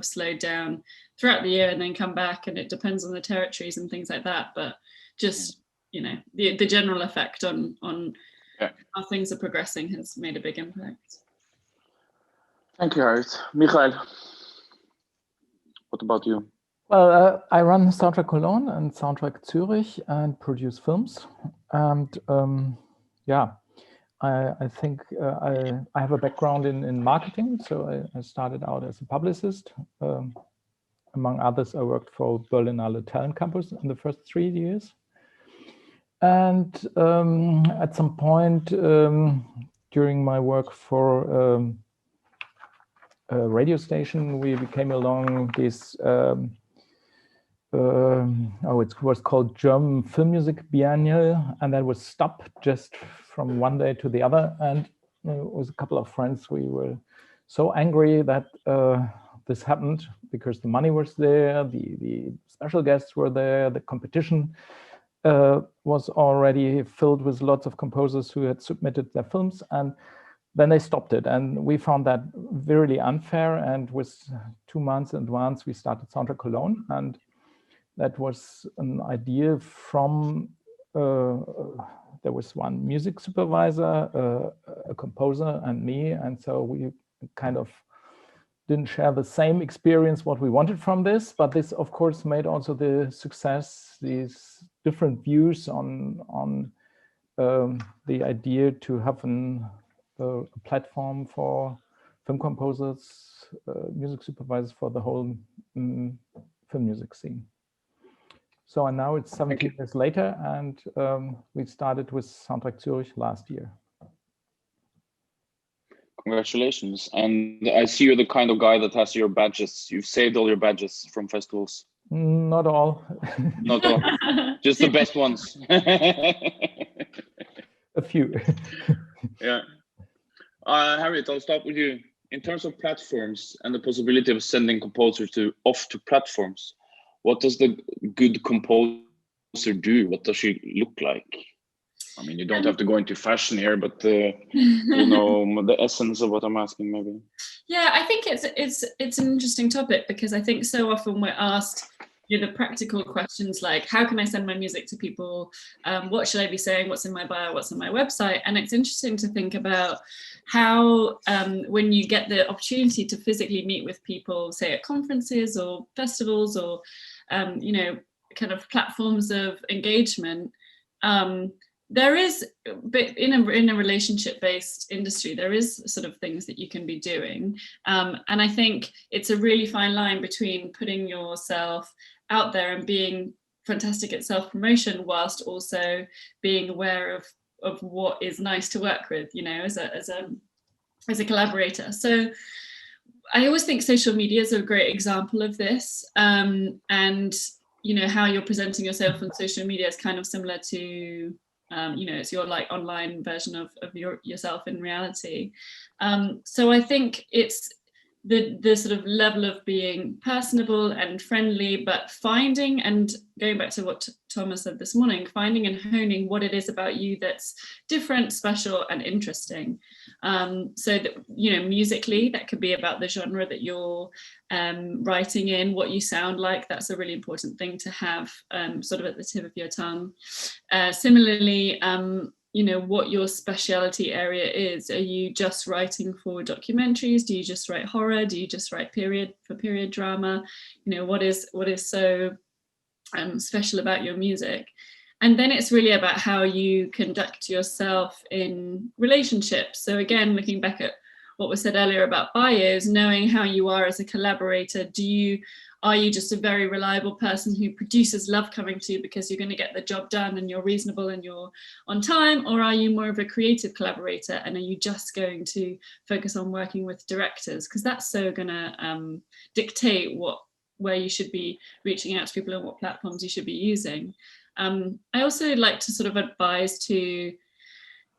slowed down throughout the year and then come back, and it depends on the territories and things like that, but just the general effect on how things are progressing has made a big impact. Thank you, Harriet. Michael, what about you? Well, I run Soundtrack Cologne and Soundtrack Zurich and produce films. And I think I have a background in marketing. So I started out as a publicist. Among others, I worked for Berlinale Talent campus in the first 3 years. And at some point during my work for a radio station, we came along this, it was called German Film Music Biennial, and that was stopped just from one day to the other. And with a couple of friends, we were so angry that this happened, because the money was there, the special guests were there, the competition was already filled with lots of composers who had submitted their films, and then they stopped it. And we found that really unfair. And with 2 months in advance, we started Soundtrack Cologne. And that was an idea from, there was one music supervisor, a composer, and me. And so we kind of didn't share the same experience what we wanted from this, but this of course made also the success, these different views on the idea to have a platform for film composers, music supervisors for the whole film music scene. So and now it's 17 years later, and we started with Soundtrack Zurich last year. Congratulations. And I see you're the kind of guy that has your badges. You've saved all your badges from festivals. Not all. Not all. Just the best ones. A few. Yeah. Harriet, I'll start with you. In terms of platforms and the possibility of sending composers off to platforms, what does the good composer do? What does she look like? I mean, you don't have to go into fashion here, but the essence of what I'm asking, maybe. Yeah, I think it's an interesting topic, because I think so often we're asked the practical questions like, how can I send my music to people? What should I be saying? What's in my bio? What's on my website? And it's interesting to think about how, when you get the opportunity to physically meet with people, say at conferences or festivals or, kind of platforms of engagement, there is, but in a relationship-based industry, there is sort of things that you can be doing, and I think it's a really fine line between putting yourself out there and being fantastic at self-promotion, whilst also being aware of what is nice to work with, you know, as a collaborator. So I always think social media is a great example of this, and you know, how you're presenting yourself on social media is kind of similar to, you know, it's your like online version of yourself in reality. So I think it's the sort of level of being personable and friendly, but finding, and going back to what Thomas said this morning, finding and honing what it is about you that's different, special, and interesting. So that, you know, musically, that could be about the genre that you're writing in, what you sound like. That's a really important thing to have sort of at the tip of your tongue. Similarly, you know, what your speciality area is. Are you just writing for documentaries? Do you just write horror? Do you just write period drama? You know, what is so special about your music? And then it's really about how you conduct yourself in relationships. So again, looking back at what was said earlier about bios, knowing how you are as a collaborator. Are you just a very reliable person who producers love coming to because you're going to get the job done and you're reasonable and you're on time? Or are you more of a creative collaborator, and are you just going to focus on working with directors? Because that's so going to dictate where you should be reaching out to people and what platforms you should be using. I also like to sort of advise to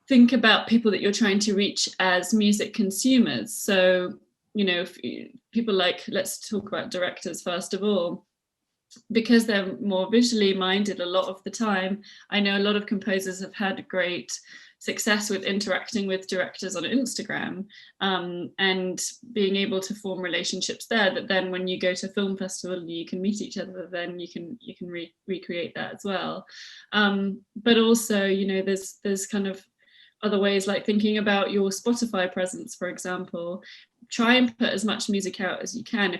think about people that you're trying to reach as music consumers. So, you know, people like, let's talk about directors first of all, because they're more visually minded a lot of the time. I know a lot of composers have had great success with interacting with directors on Instagram, and being able to form relationships there, that then when you go to film festival you can meet each other, then you can recreate that as well. But also, you know, there's kind of other ways, like thinking about your Spotify presence, for example. Try and put as much music out as you can.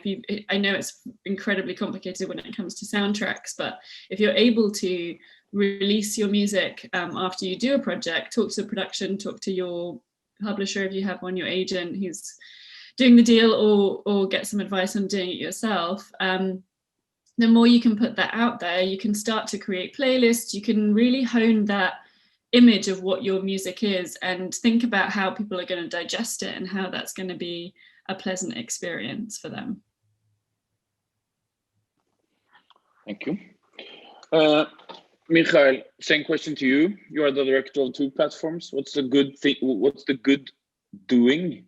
I know it's incredibly complicated when it comes to soundtracks, but if you're able to release your music after you do a project, talk to the production, talk to your publisher if you have one, your agent who's doing the deal, or get some advice on doing it yourself. The more you can put that out there, you can start to create playlists. You can really hone that image of what your music is and think about how people are going to digest it and how that's going to be a pleasant experience for them. Thank you. Michael, same question to you. You are the director of 2 platforms. What's the good thing? What's the good doing?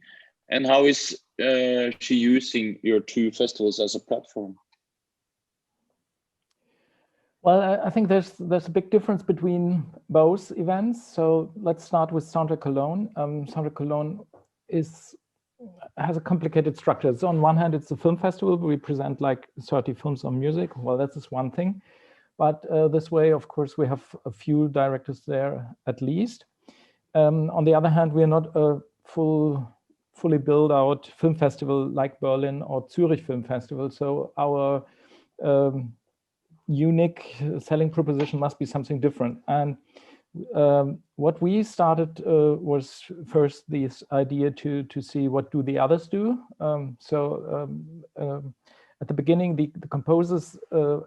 And how is she using your 2 festivals as a platform? Well, I think there's a big difference between both events. So let's start with Soundtrack Cologne. Soundtrack Cologne has a complicated structure. So on one hand, it's a film festival. We present like 30 films on music. Well, that's just one thing. But this way, of course, we have a few directors there at least. On the other hand, we are not a fully built out film festival like Berlin or Zurich Film Festival. So our unique selling proposition must be something different. And what we started was first this idea to see what do the others do. At the beginning, the composers,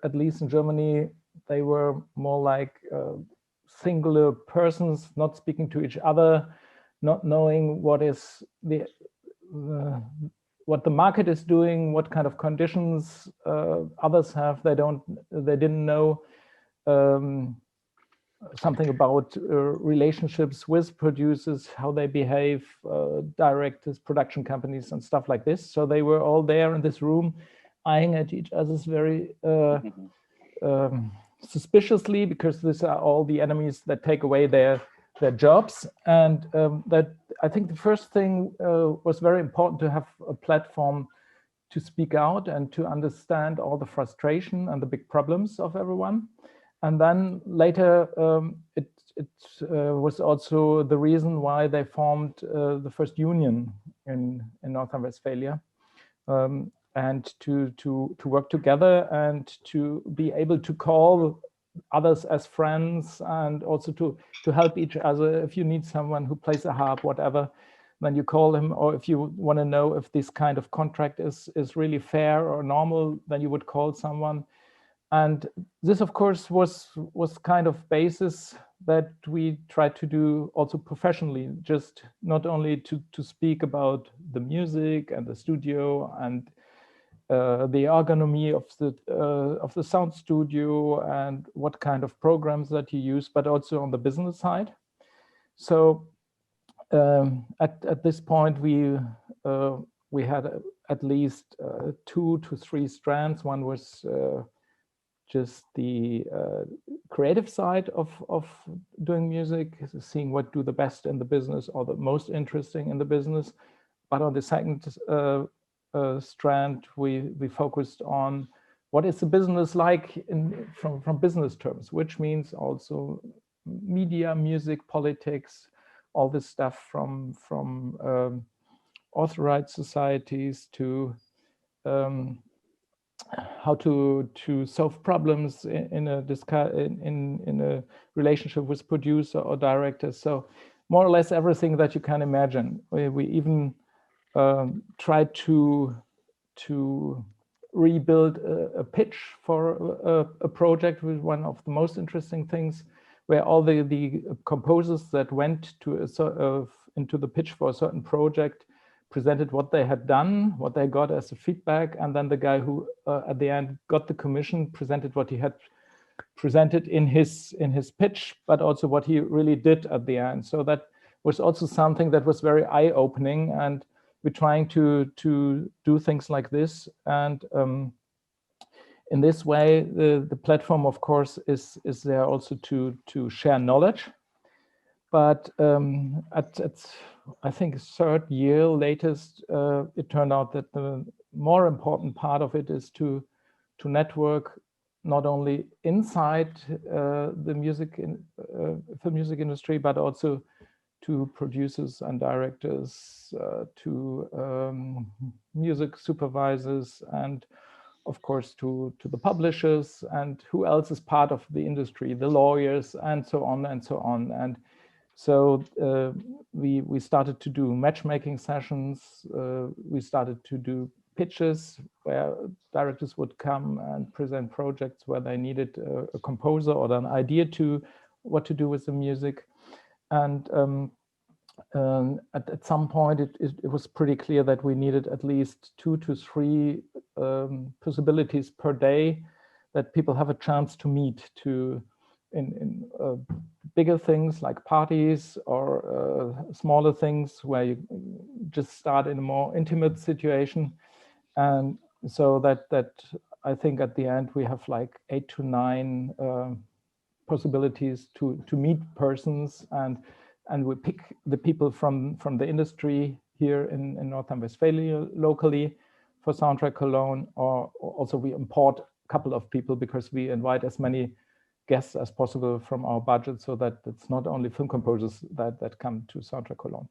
at least in Germany, they were more like singular persons, not speaking to each other, not knowing what is what the market is doing, what kind of conditions others have. They didn't know something about relationships with producers, how they behave, directors, production companies, and stuff like this. So they were all there in this room, eyeing at each other's very suspiciously, because these are all the enemies that take away their jobs. And that I think the first thing was very important, to have a platform to speak out and to understand all the frustration and the big problems of everyone. And then later, it was also the reason why they formed the first union in North Rhine-Westphalia, and to work together and to be able to call others as friends, and also to help each other. If you need someone who plays a harp, whatever, then you call him. Or if you want to know if this kind of contract is really fair or normal, then you would call someone. And this, of course, was kind of basis that we tried to do also professionally, just not only to speak about the music and the studio and the ergonomy of the sound studio and what kind of programs that you use, but also on the business side. So at this point, we had at least 2 to 3 strands. One was just the creative side of doing music, seeing what do the best in the business or the most interesting in the business. But on the second strand, we focused on what is the business like from business terms, which means also media, music, politics, all this stuff from authorized societies to how to solve problems in a relationship with producer or director. So more or less everything that you can imagine. We even tried to rebuild a pitch for a project, with one of the most interesting things, where all the composers that went to into the pitch for a certain project presented what they had done, what they got as a feedback, and then the guy who at the end got the commission presented what he had presented in his pitch, but also what he really did at the end. So that was also something that was very eye-opening, and we're trying to do things like this. And in this way, the platform, of course, is there also to share knowledge. But at I think third year latest, it turned out that the more important part of it is to network not only inside the music industry, but also to producers and directors, to music supervisors, and of course to the publishers, and who else is part of the industry, the lawyers, and so on and so on. And so we started to do matchmaking sessions. We started to do pitches where directors would come and present projects where they needed a composer or an idea to what to do with the music. And at some point, it was pretty clear that we needed at least 2 to 3 possibilities per day that people have a chance to meet, in bigger things like parties, or smaller things where you just start in a more intimate situation. And so that I think at the end we have like 8 to 9 possibilities to meet persons, and we pick the people from the industry here in North Rhine-Westphalia locally for Soundtrack Cologne, or also we import a couple of people because we invite as many guests as possible from our budget, so that it's not only film composers that come to Soundtrack Cologne.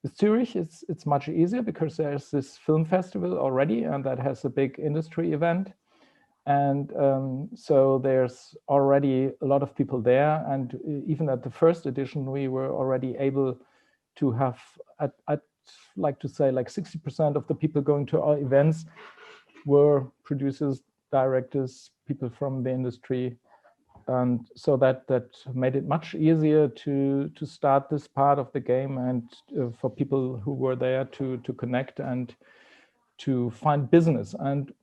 With Zurich, it's much easier because there's this film festival already, and that has a big industry event. And so there's already a lot of people there. And even at the first edition, we were already able to have, I'd like to say, like 60% of the people going to our events were producers, directors, people from the industry. And so that made it much easier to start this part of the game, and for people who were there to connect and to find business. And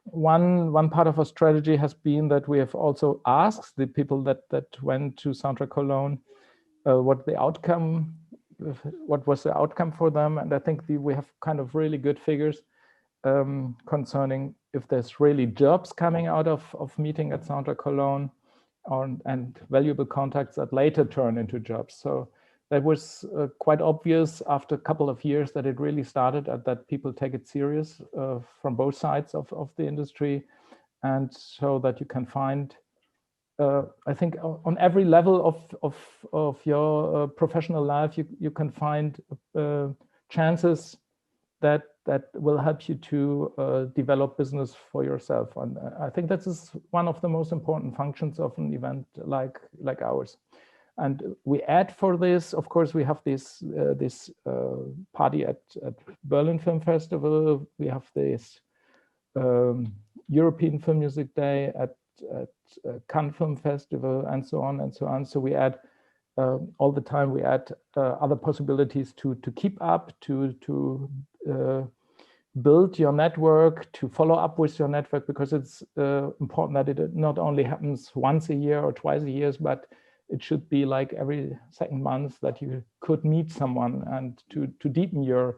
one part of our strategy has been that we have also asked the people that went to Soundtrack Cologne what was the outcome for them. And I think we have kind of really good figures concerning if there's really jobs coming out of meeting at Soundtrack Cologne, and valuable contacts that later turn into jobs. So that was quite obvious after a couple of years that it really started, that people take it serious from both sides of the industry. And so that you can find, I think on every level of your professional life, you can find chances that will help you to develop business for yourself. And I think that is one of the most important functions of an event like ours. And we add for this, of course, we have this party at Berlin Film Festival. We have this European Film Music Day at Cannes Film Festival, and so on and so on. So we add all the time. We add other possibilities to keep up, to build your network, to follow up with your network, because it's important that it not only happens once a year or twice a year, but it should be like every second month that you could meet someone, and to deepen your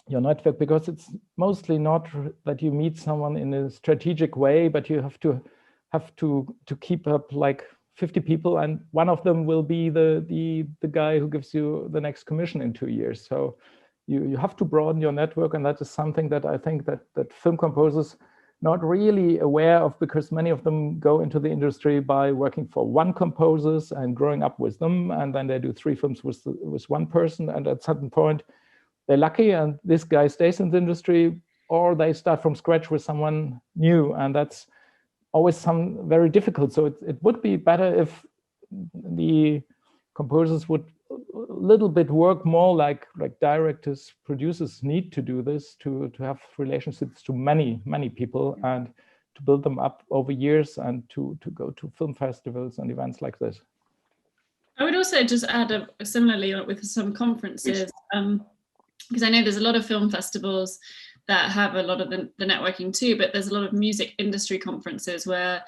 network, because it's mostly not that you meet someone in a strategic way, but you have to keep up like 50 people, and one of them will be the guy who gives you the next commission in 2 years. So you have to broaden your network, and that is something that I think that film composers not really aware of, because many of them go into the industry by working for one composers and growing up with them, and then they do 3 films with one person, and at a certain point they're lucky and this guy stays in the industry, or they start from scratch with someone new, and that's always very difficult. So it would be better if the composers would a little bit work more like directors, producers need to do this, to have relationships to many people, and to build them up over years, and to go to film festivals and events like this. I would also just add similarly with some conferences, because I know there's a lot of film festivals that have a lot of the networking too, but there's a lot of music industry conferences where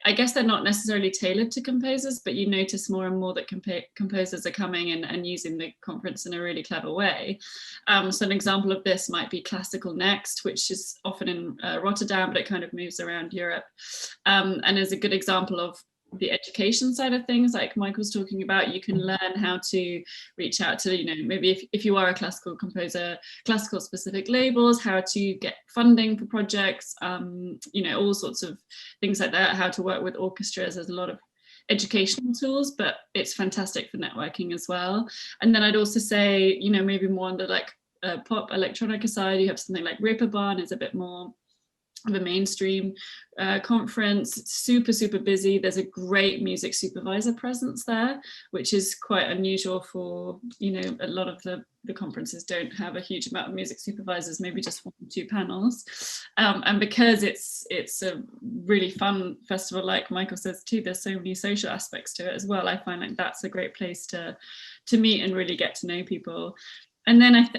I guess they're not necessarily tailored to composers, but you notice more and more that composers are coming and using the conference in a really clever way. So an example of this might be Classical Next, which is often in Rotterdam, but it kind of moves around Europe, and is a good example of the education side of things, like Mike was talking about. You can learn how to reach out to, maybe if you are a classical composer, classical specific labels, how to get funding for projects, all sorts of things like that, how to work with orchestras. There's a lot of educational tools, but it's fantastic for networking as well. And then I'd also say, maybe more on the pop electronica side, you have something like Reeperbahn is a bit more of a mainstream conference. It's super busy. There's a great music supervisor presence there, which is quite unusual for, a lot of the conferences don't have a huge amount of music supervisors, maybe just 1 or 2 panels. And because it's a really fun festival, like Michael says too, there's so many social aspects to it as well. I find like that's a great place to meet and really get to know people. And then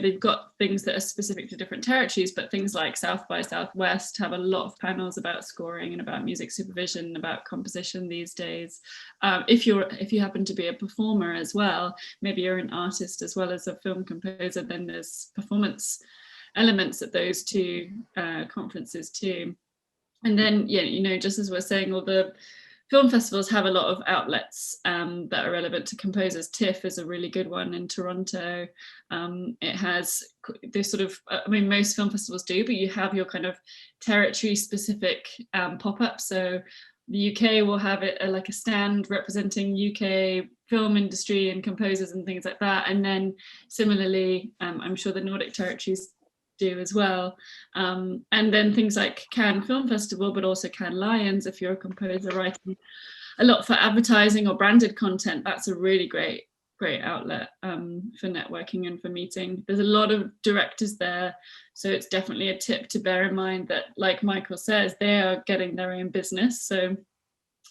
they've got things that are specific to different territories, but things like South by Southwest have a lot of panels about scoring and about music supervision, about composition these days. If you happen to be a performer as well, maybe you're an artist as well as a film composer, then there's performance elements at those 2 conferences too. And then, just as we're saying, all the film festivals have a lot of outlets that are relevant to composers. TIFF is a really good one in Toronto. It has this sort of, most film festivals do, but you have your kind of territory specific pop-up. So the UK will have it like a stand representing UK film industry and composers and things like that. And then similarly, I'm sure the Nordic territories do as well. And then things like Cannes Film Festival, but also Cannes Lions, if you're a composer writing a lot for advertising or branded content, that's a really great outlet for networking and for meeting. There's a lot of directors there, so it's definitely a tip to bear in mind that, like Michael says, they are getting their own business, so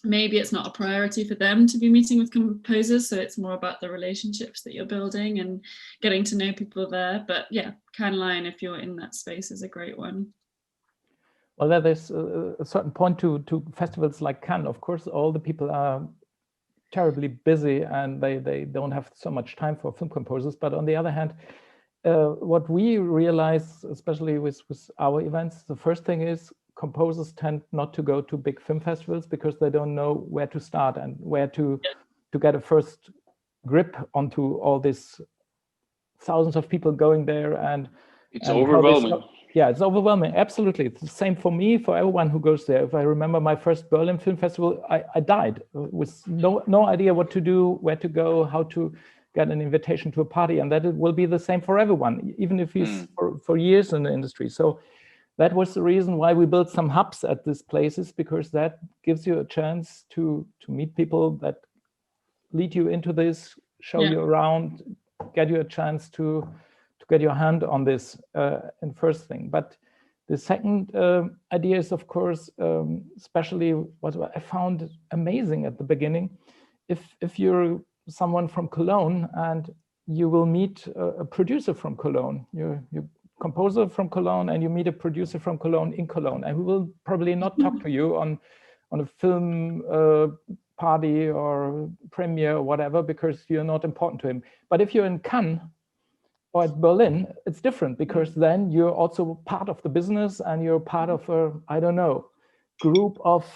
maybe it's not a priority for them to be meeting with composers, so it's more about the relationships that you're building and getting to know people there. But yeah, Cannes Lion, if you're in that space, is a great one. Well, there's a certain point to festivals like Cannes. Of course, all the people are terribly busy and they don't have so much time for film composers. But on the other hand, what we realize, especially with our events, the first thing is composers tend not to go to big film festivals because they don't know where to start and where to get a first grip onto all these thousands of people going there. And it's overwhelming. It's overwhelming. Absolutely. It's the same for me, for everyone who goes there. If I remember my first Berlin Film Festival, I died with no idea what to do, where to go, how to get an invitation to a party, and that it will be the same for everyone, even if he's for years in the industry. So that was the reason why we built some hubs at these places, because that gives you a chance to meet people that lead you into this, show you around, get you a chance to get your hand on this in first thing. But the second idea is, of course, especially what I found amazing at the beginning, if you're someone from Cologne and you will meet a producer from Cologne, you composer from Cologne, and you meet a producer from Cologne in Cologne, and we will probably not talk to you on a film party or premiere or whatever, because you're not important to him. But if you're in Cannes or at Berlin, it's different, because then you're also part of the business, and you're part of a, I don't know, group of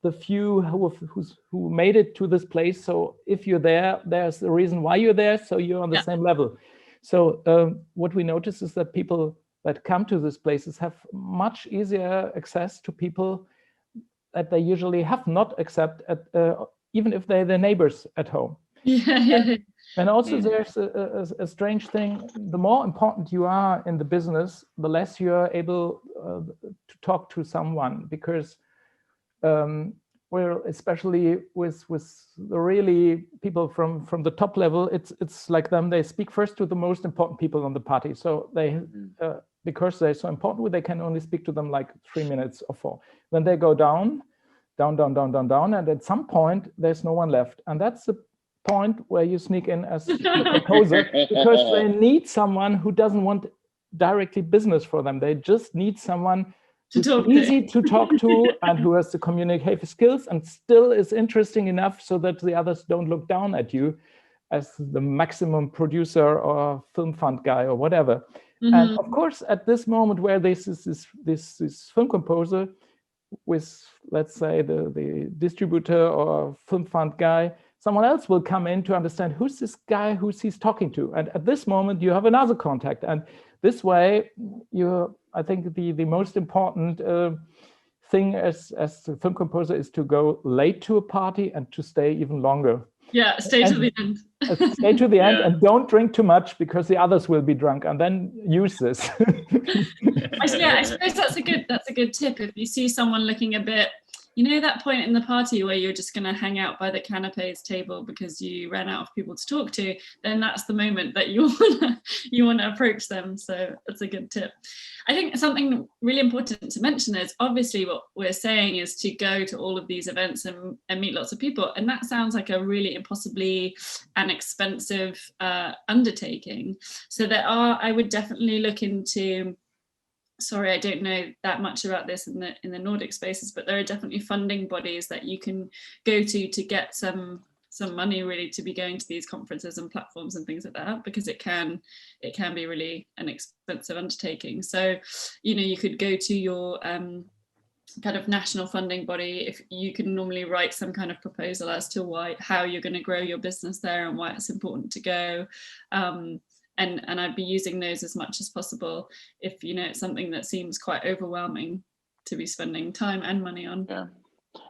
the few who made it to this place. So if you're there, there's a reason why you're there, so you're on the same level. So what we notice is that people that come to these places have much easier access to people that they usually have not accept at, even if they're their neighbors at home. And also there's a strange thing: the more important you are in the business, the less you are able to talk to someone, because well, especially with the really people from the top level, it's like them. They speak first to the most important people on the party. So they, because they're so important, they can only speak to them like 3 minutes or 4. Then they go down, and at some point there's no one left. And that's the point where you sneak in as a composer, because they need someone who doesn't want directly business for them. They just need someone who's easy to talk to and who has the communicative skills and still is interesting enough so that the others don't look down at you as the maximum producer or film fund guy or whatever. And of course, at this moment where this film composer with, let's say, the distributor or film fund guy, someone else will come in to understand who's this guy, who's he's talking to. And at this moment, you have another contact. And this way, I think the most important thing as a film composer is to go late to a party and to stay even longer. Yeah, stay to the end. Stay to the end and don't drink too much, because the others will be drunk, and then use this. I suppose that's a good tip. If you see someone looking a bit, you know, that point in the party where you're just going to hang out by the canapes table because you ran out of people to talk to, then that's the moment that you want to approach them. So that's a good tip. I think something really important to mention is, obviously what we're saying is to go to all of these events and meet lots of people. And that sounds like a really impossibly and expensive undertaking. So I would definitely look into, sorry, I don't know that much about this in the Nordic spaces, but there are definitely funding bodies that you can go to get some money really to be going to these conferences and platforms and things like that, because it can be really an expensive undertaking. So, you know, you could go to your kind of national funding body. If you can normally write some kind of proposal as to how you're going to grow your business there and why it's important to go. And I'd be using those as much as possible if, you know, it's something that seems quite overwhelming to be spending time and money on. Yeah.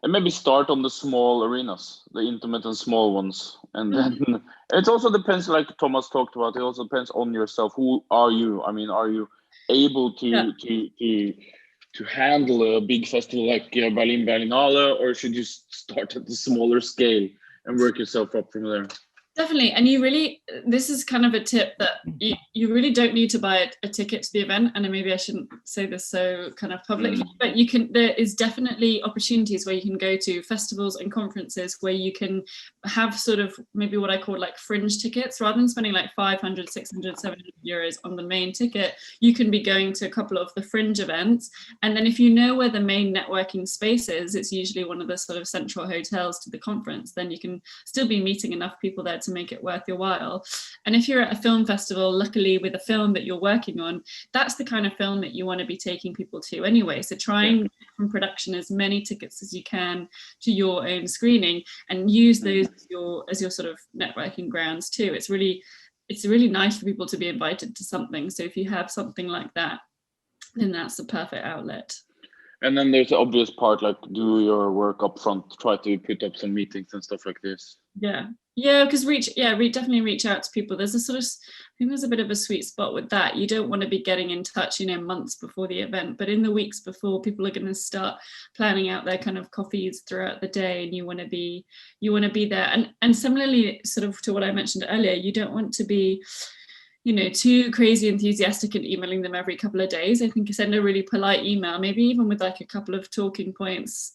And maybe start on the small arenas, the intimate and small ones. And then it also depends, like Thomas talked about, it also depends on yourself. Who are you? I mean, are you able to handle a big festival like Berlinale, or should you start at the smaller scale and work yourself up from there? Definitely. And this is kind of a tip that you really don't need to buy a ticket to the event. And maybe I shouldn't say this so kind of publicly, but there is definitely opportunities where you can go to festivals and conferences where you can have sort of maybe what I call like fringe tickets. Rather than spending like 500, 600, 700 euros on the main ticket, you can be going to a couple of the fringe events. And then if you know where the main networking space is, it's usually one of the sort of central hotels to the conference, then you can still be meeting enough people there to make it worth your while. And if you're at a film festival, luckily with a film that you're working on, that's the kind of film that you want to be taking people to anyway. So try and get from production as many tickets as you can to your own screening, and use those as your sort of networking grounds too. It's really nice for people to be invited to something. So if you have something like that, then that's the perfect outlet. And then there's the obvious part, like do your work up front, try to put up some meetings and stuff like this. Yeah, because definitely reach out to people. There's a sort of, I think there's a bit of a sweet spot with that. You don't want to be getting in touch, months before the event, but in the weeks before, people are going to start planning out their kind of coffees throughout the day, and you want to be there. And similarly, sort of to what I mentioned earlier, you don't want to be too crazy enthusiastic and emailing them every couple of days. I think send a really polite email, maybe even with like a couple of talking points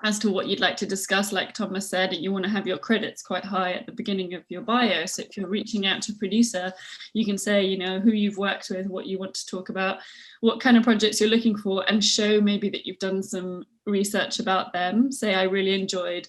as to what you'd like to discuss. Like Thomas said, you want to have your credits quite high at the beginning of your bio. So if you're reaching out to a producer, you can say, who you've worked with, what you want to talk about, what kind of projects you're looking for, and show maybe that you've done some research about them. Say, I really enjoyed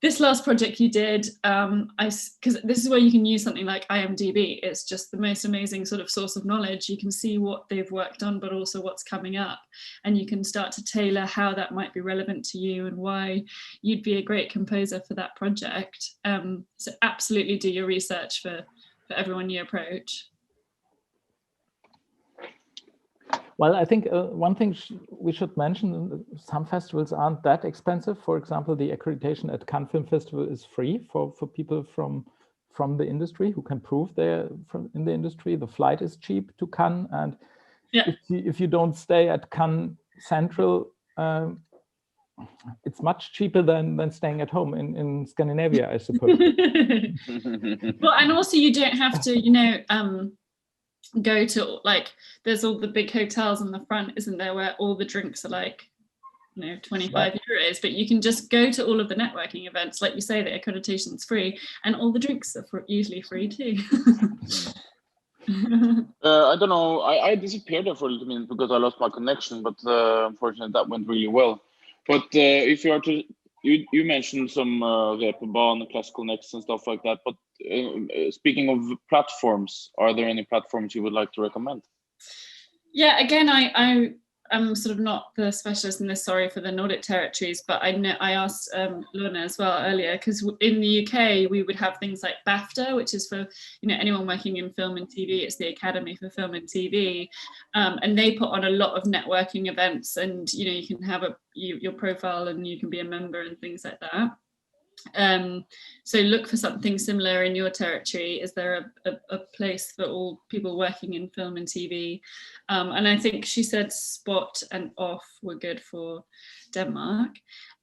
this last project you did, because this is where you can use something like IMDb. It's just the most amazing sort of source of knowledge. You can see what they've worked on, but also what's coming up. And you can start to tailor how that might be relevant to you and why you'd be a great composer for that project. So absolutely do your research for everyone you approach. Well, I think one thing we should mention, some festivals aren't that expensive. For example, the accreditation at Cannes Film Festival is free for people from the industry who can prove they're in the industry. The flight is cheap to Cannes, and if you don't stay at Cannes Central, it's much cheaper than staying at home in Scandinavia, I suppose. Well, and also you don't have to, go to, like, there's all the big hotels in the front, isn't there, where all the drinks are like 25 euros, but you can just go to all of the networking events. Like you say, the accreditation's free and all the drinks are usually free too. I don't know, I disappeared there for a little minute because I lost my connection, but unfortunately that went really well. But if you are to, you mentioned some Reeperbahn, Classical Next and stuff like that, but speaking of platforms, are there any platforms you would like to recommend? Yeah, again, I'm sort of not the specialist in this, sorry for the Nordic territories, but I asked Lorna as well earlier, because in the UK we would have things like BAFTA, which is for anyone working in film and TV. It's the Academy for Film and TV, and they put on a lot of networking events, and you can have your profile and you can be a member and things like that. So look for something similar in your territory. Is there a place for all people working in film and TV? And I think she said Spot and Off were good for Denmark.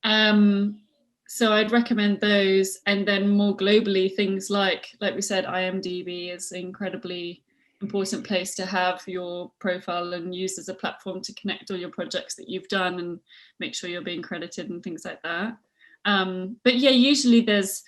So I'd recommend those. And then more globally, things like we said, IMDb is an incredibly important place to have your profile and use as a platform to connect all your projects that you've done and make sure you're being credited and things like that. But yeah, usually there's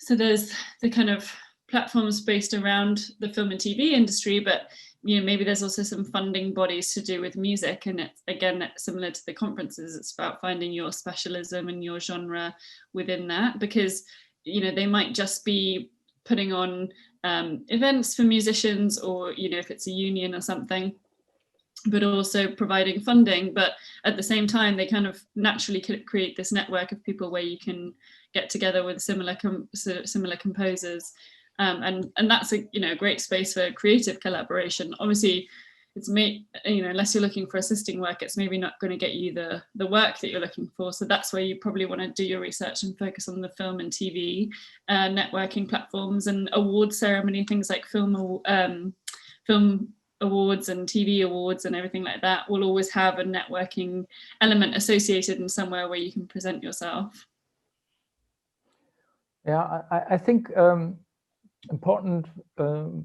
the kind of platforms based around the film and TV industry, but maybe there's also some funding bodies to do with music, and it's again similar to the conferences. It's about finding your specialism and your genre within that, because they might just be putting on events for musicians, or if it's a union or something, but also providing funding. But at the same time, they kind of naturally create this network of people where you can get together with similar composers, and that's a great space for creative collaboration. Obviously, it's unless you're looking for assisting work, it's maybe not going to get you the work that you're looking for. So that's where you probably want to do your research and focus on the film and TV networking platforms and award ceremony, things like film awards and TV awards and everything like that will always have a networking element associated in somewhere where you can present yourself. Yeah, I think important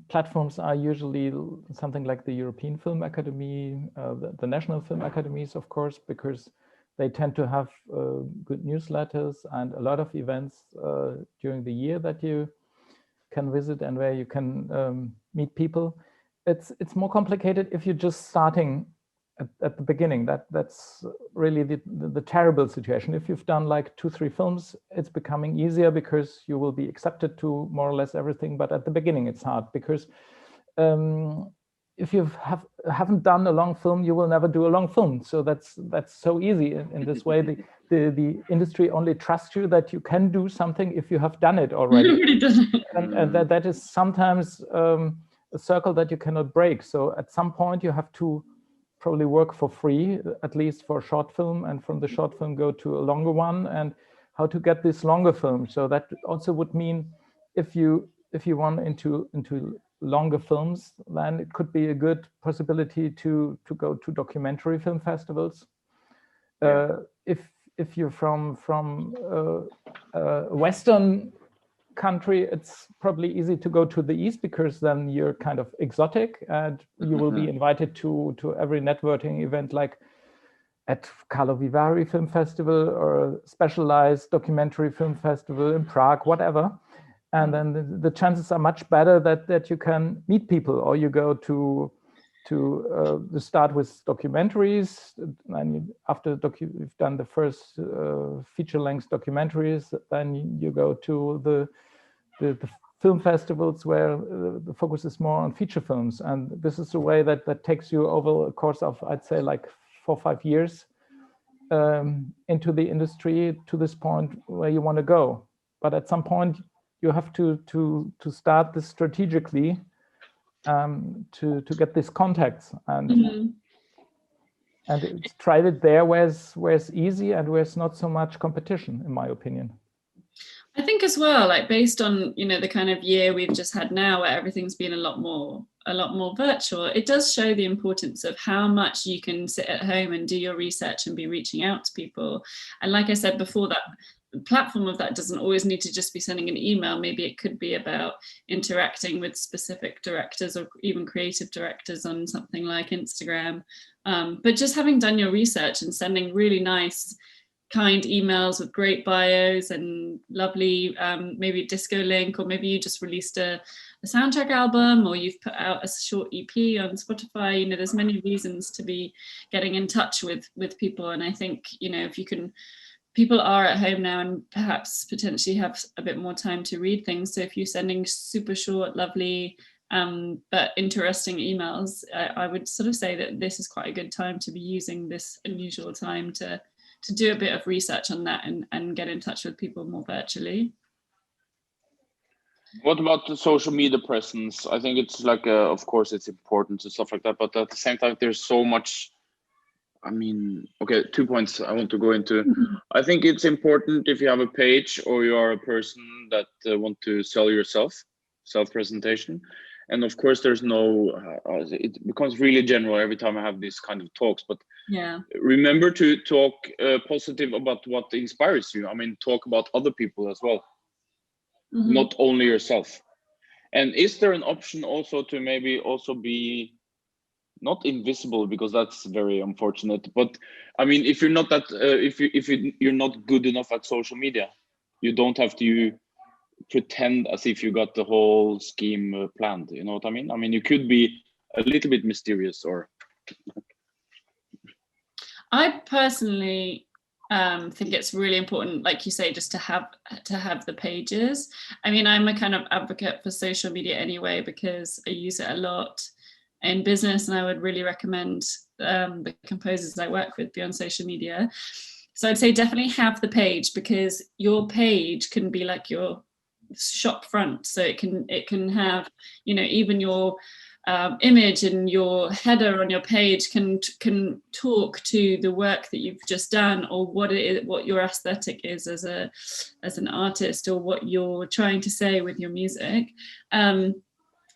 platforms are usually something like the European Film Academy, the national film academies, of course, because they tend to have good newsletters and a lot of events during the year that you can visit and where you can meet people. It's more complicated if you're just starting at the beginning. That's really the terrible situation. If you've done like 2-3 films, it's becoming easier because you will be accepted to more or less everything. But at the beginning, it's hard because if you haven't done a long film, you will never do a long film. So that's so easy in this way. The industry only trusts you that you can do something if you have done it already. And that is sometimes a circle that you cannot break. So at some point you have to probably work for free, at least for a short film, and from the short film go to a longer one, and how to get this longer film. So that also would mean if you want into longer films, then it could be a good possibility to go to documentary film festivals. If you're from a Western country, it's probably easy to go to the East, because then you're kind of exotic and you will be invited to every networking event, like at Carlo Vivari Film Festival or a specialized documentary film festival in Prague, whatever. And then the chances are much better that you can meet people, or you go to start with documentaries, and after you've done the first feature-length documentaries, then you go to the film festivals where the focus is more on feature films. And this is the way that takes you over a course of, I'd say, like 4 or 5 years into the industry to this point where you want to go. But at some point, you have to start this strategically to get these contacts and try it there where it's easy and where it's not so much competition, in my opinion. I think as well, like based on, you know, the kind of year we've just had now, where everything's been a lot more virtual, it does show the importance of how much you can sit at home and do your research and be reaching out to people. And like I said before, that the platform of that doesn't always need to just be sending an email. Maybe it could be about interacting with specific directors or even creative directors on something like Instagram. But just having done your research and sending really nice, kind emails with great bios and lovely, maybe a disco link, or maybe you just released a soundtrack album, or you've put out a short EP on Spotify. You know, there's many reasons to be getting in touch with people. And I think, you know, if you can, people are at home now and perhaps potentially have a bit more time to read things. So if you're sending super short, lovely, but interesting emails, I would sort of say that this is quite a good time to be using this unusual time to do a bit of research on that and get in touch with people more virtually. What about the social media presence? I think it's like, of course, it's important and stuff like that, but at the same time, there's so much. I mean, okay, 2 points I want to go into. I think it's important if you have a page or you are a person that want to sell yourself, self-presentation. And of course, there's no, it becomes really general every time I have these kind of talks, but yeah, remember to talk positive about what inspires you. I mean, talk about other people as well, not only yourself. And is there an option also to maybe also be not invisible, because that's very unfortunate, but I mean, if you're not that, if you're not good enough at social media, you don't have to pretend as if you got the whole scheme planned, you know what I mean? I mean, you could be a little bit mysterious, or I personally think it's really important, like you say, just to have the pages. I mean, I'm a kind of advocate for social media anyway, because I use it a lot in business, and I would really recommend the composers I work with be on social media. So I'd say definitely have the page, because your page can be like your shop front. So it can have, you know, even your image and your header on your page can talk to the work that you've just done, or what it is, what your aesthetic is as an artist, or what you're trying to say with your music.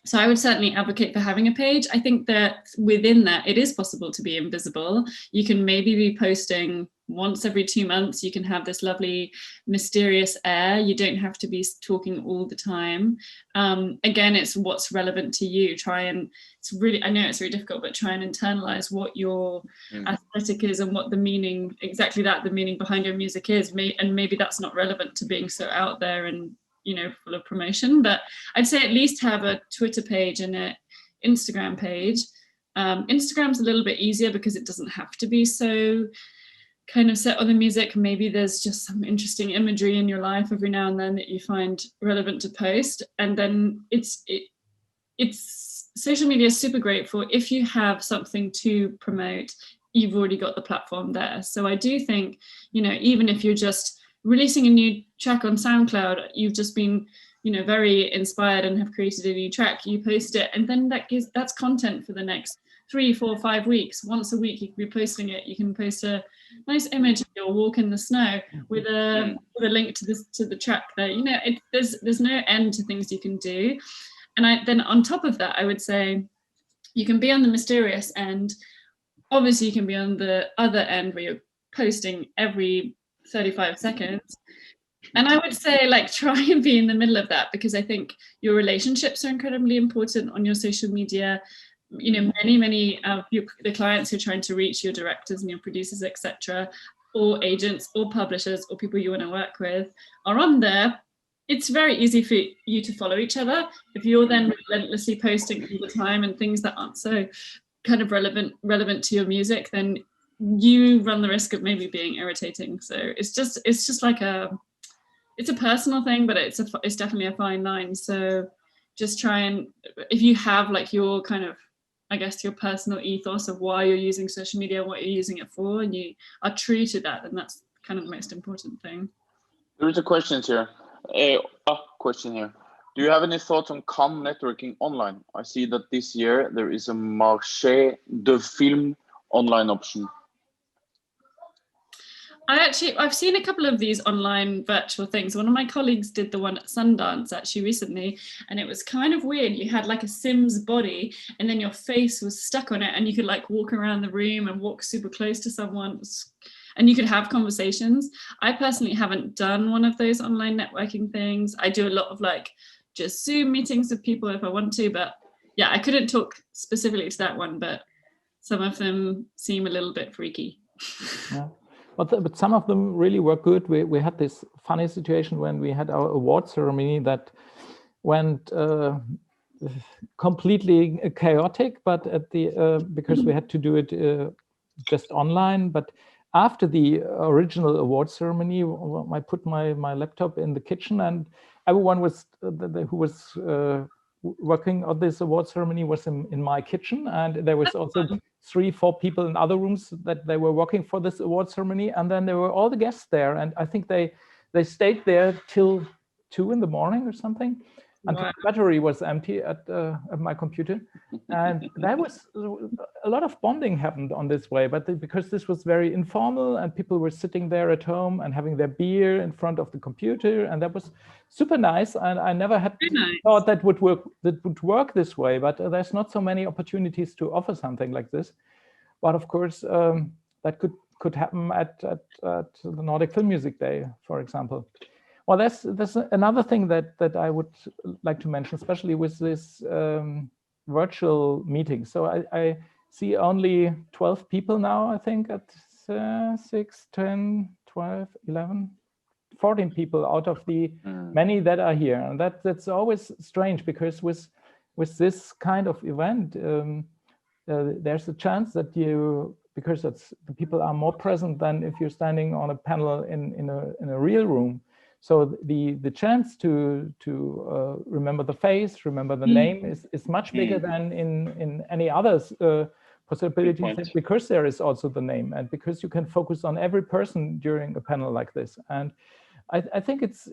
So I would certainly advocate for having a page. I think that within that, it is possible to be invisible. You can maybe be posting once every 2 months. You can have this lovely mysterious air. You don't have to be talking all the time. Again, it's what's relevant to you. I know it's really difficult, but try and internalize what your aesthetic is and what the meaning, the meaning behind your music is. And maybe that's not relevant to being so out there and, you know, full of promotion, but I'd say at least have a Twitter page and an Instagram page. Instagram's a little bit easier because it doesn't have to be so kind of set on the music. Maybe there's just some interesting imagery in your life every now and then that you find relevant to post. And then it's social media is super great for if you have something to promote, you've already got the platform there. So I do think, you know, even if you're just releasing a new track on SoundCloud, you've just been, you know, very inspired and have created a new track, you post it, and then that's content for the next 3, 4, 5 weeks, once a week you can be posting it. You can post a nice image of your walk in the snow with a link to the track there. You know, there's no end to things you can do. And then on top of that, I would say you can be on the mysterious end. Obviously, you can be on the other end where you're posting every 35 seconds. And I would say, like, try and be in the middle of that, because I think your relationships are incredibly important on your social media. You know, many of the clients who are trying to reach your directors and your producers, etc., or agents or publishers or people you want to work with are on there. It's very easy for you to follow each other. If you're then relentlessly posting all the time and things that aren't so kind of relevant to your music, then you run the risk of maybe being irritating. So it's just like it's a personal thing, but it's definitely a fine line. So just try and, if you have like your kind of, I guess, your personal ethos of why you're using social media, what you're using it for, and you are true to that, then that's kind of the most important thing. There is a question here. Do you have any thoughts on com networking online? I see that this year there is a marché de film online option. I've seen a couple of these online virtual things. One of my colleagues did the one at Sundance actually recently, and it was kind of weird. You had like a Sims body, and then your face was stuck on it, and you could like walk around the room and walk super close to someone, and you could have conversations. I personally haven't done one of those online networking things. I do a lot of like just Zoom meetings with people if I want to, but yeah, I couldn't talk specifically to that one, but some of them seem a little bit freaky. Yeah. But some of them really were good. We had this funny situation when we had our award ceremony that went completely chaotic, but at the because we had to do it just online. But after the original award ceremony, I put my laptop in the kitchen, and everyone was who was working on this award ceremony was in my kitchen, and there was also 3-4 people in other rooms that they were working for this award ceremony, and then there were all the guests there, and I think they stayed there till 2 in the morning or something, until the battery was empty at my computer. And there was a lot of bonding happened on this way, but because this was very informal and people were sitting there at home and having their beer in front of the computer, and that was super nice. And I never had thought that would work this way, but there's not so many opportunities to offer something like this. But of course, that could happen at the Nordic Film Music Day, for example. Well, that's another thing that I would like to mention, especially with this virtual meeting. So I see only 12 people now, I think, at 6, 10, 12, 11, 14 people out of the many that are here. And that's always strange, because with this kind of event, there's a chance that because the people are more present than if you're standing on a panel in a real room. So the chance to remember the face, remember the name is much bigger than in any other possibilities, because there is also the name, and because you can focus on every person during a panel like this. And I think it's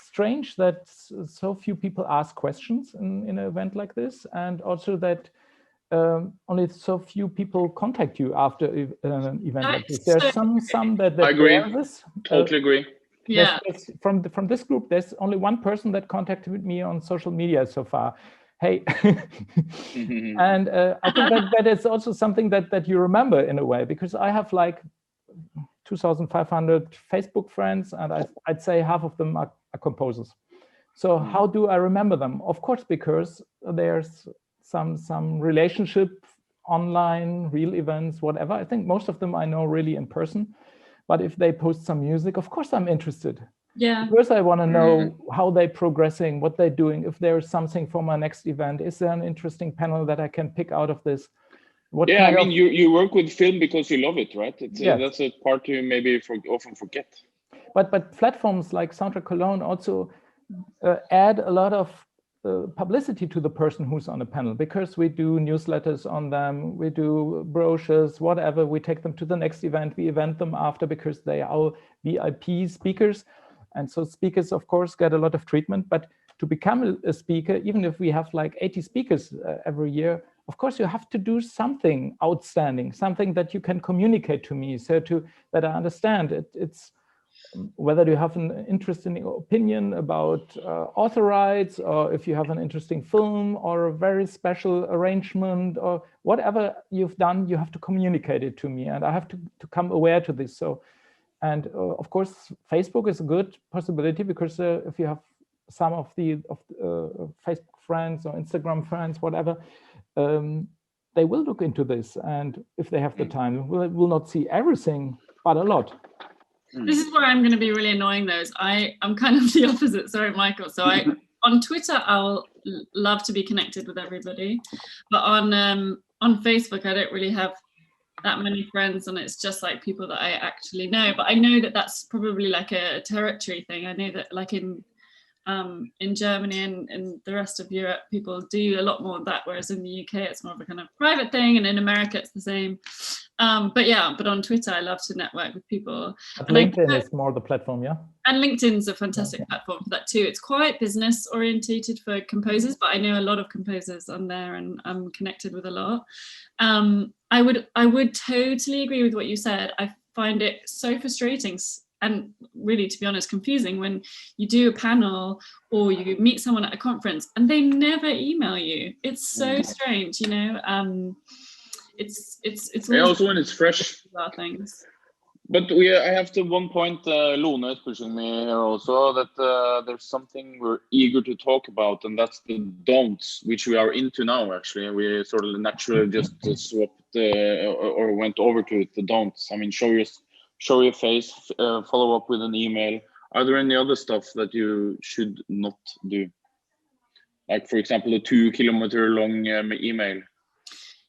strange that so few people ask questions in an event like this, and also that only so few people contact you after an event like this. There's some that I agree. Totally agree. Yeah. From this group, there's only one person that contacted me on social media so far. Hey, and I think that is also something that you remember in a way, because I have like 2,500 Facebook friends, and I'd say half of them are composers. So how do I remember them? Of course, because there's some relationship online, real events, whatever. I think most of them I know really in person. But if they post some music, of course I'm interested. Yeah. First, I want to know how they're progressing, what they're doing, if there's something for my next event. Is there an interesting panel that I can pick out of this? I mean, you work with film because you love it, right? Yes. That's a part you maybe often forget. But platforms like Soundtrack Cologne also add a lot of publicity to the person who's on a panel, because we do newsletters on them, we do brochures, whatever. We take them to the next event, we event them after, because they are VIP speakers. And so speakers, of course, get a lot of treatment. But to become a speaker, even if we have like 80 speakers every year, of course, you have to do something outstanding, something that you can communicate to me, so that I understand it. It's whether you have an interesting opinion about author rights, or if you have an interesting film or a very special arrangement, or whatever you've done, you have to communicate it to me, and I have to come aware to this. So, and of course, Facebook is a good possibility, because if you have some of the Facebook friends or Instagram friends, whatever, they will look into this, and if they have the time, will not see everything, but a lot. This is where I'm going to be really annoying, though. I'm kind of the opposite. Sorry, Michael. So on Twitter, I'll love to be connected with everybody, but on Facebook, I don't really have that many friends, and it's just like people that I actually know. But I know that that's probably like a territory thing. I know that like in Germany and the rest of Europe, people do a lot more of that, whereas in the UK, it's more of a kind of private thing, and in America, it's the same. But on Twitter, I love to network with people. But LinkedIn is more the platform, yeah? And LinkedIn's a fantastic platform for that too. It's quite business orientated for composers, but I know a lot of composers on there, and I'm connected with a lot. I would totally agree with what you said. I find it so frustrating and really, to be honest, confusing when you do a panel or you meet someone at a conference and they never email you. It's so strange, you know. It's also when it's fresh. Things. But I have to one point, Lone is pushing me here also, that there's something we're eager to talk about, and that's the don'ts, which we are into now, actually. We sort of naturally just swapped or went over to it, the don'ts. I mean, show your face, follow up with an email. Are there any other stuff that you should not do? Like, for example, a 2 kilometer long email.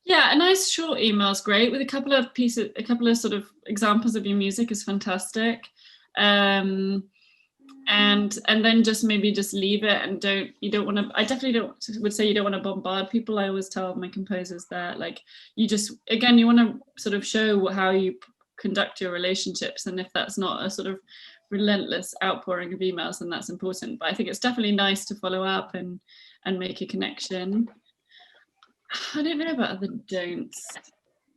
Yeah, a nice short email is great with a couple of sort of examples of your music is fantastic. And then just maybe just leave it, and I definitely would say you don't want to bombard people. I always tell my composers that, like, you want to sort of show how you conduct your relationships, and if that's not a sort of relentless outpouring of emails, then that's important. But I think it's definitely nice to follow up and make a connection. I don't know about other don'ts.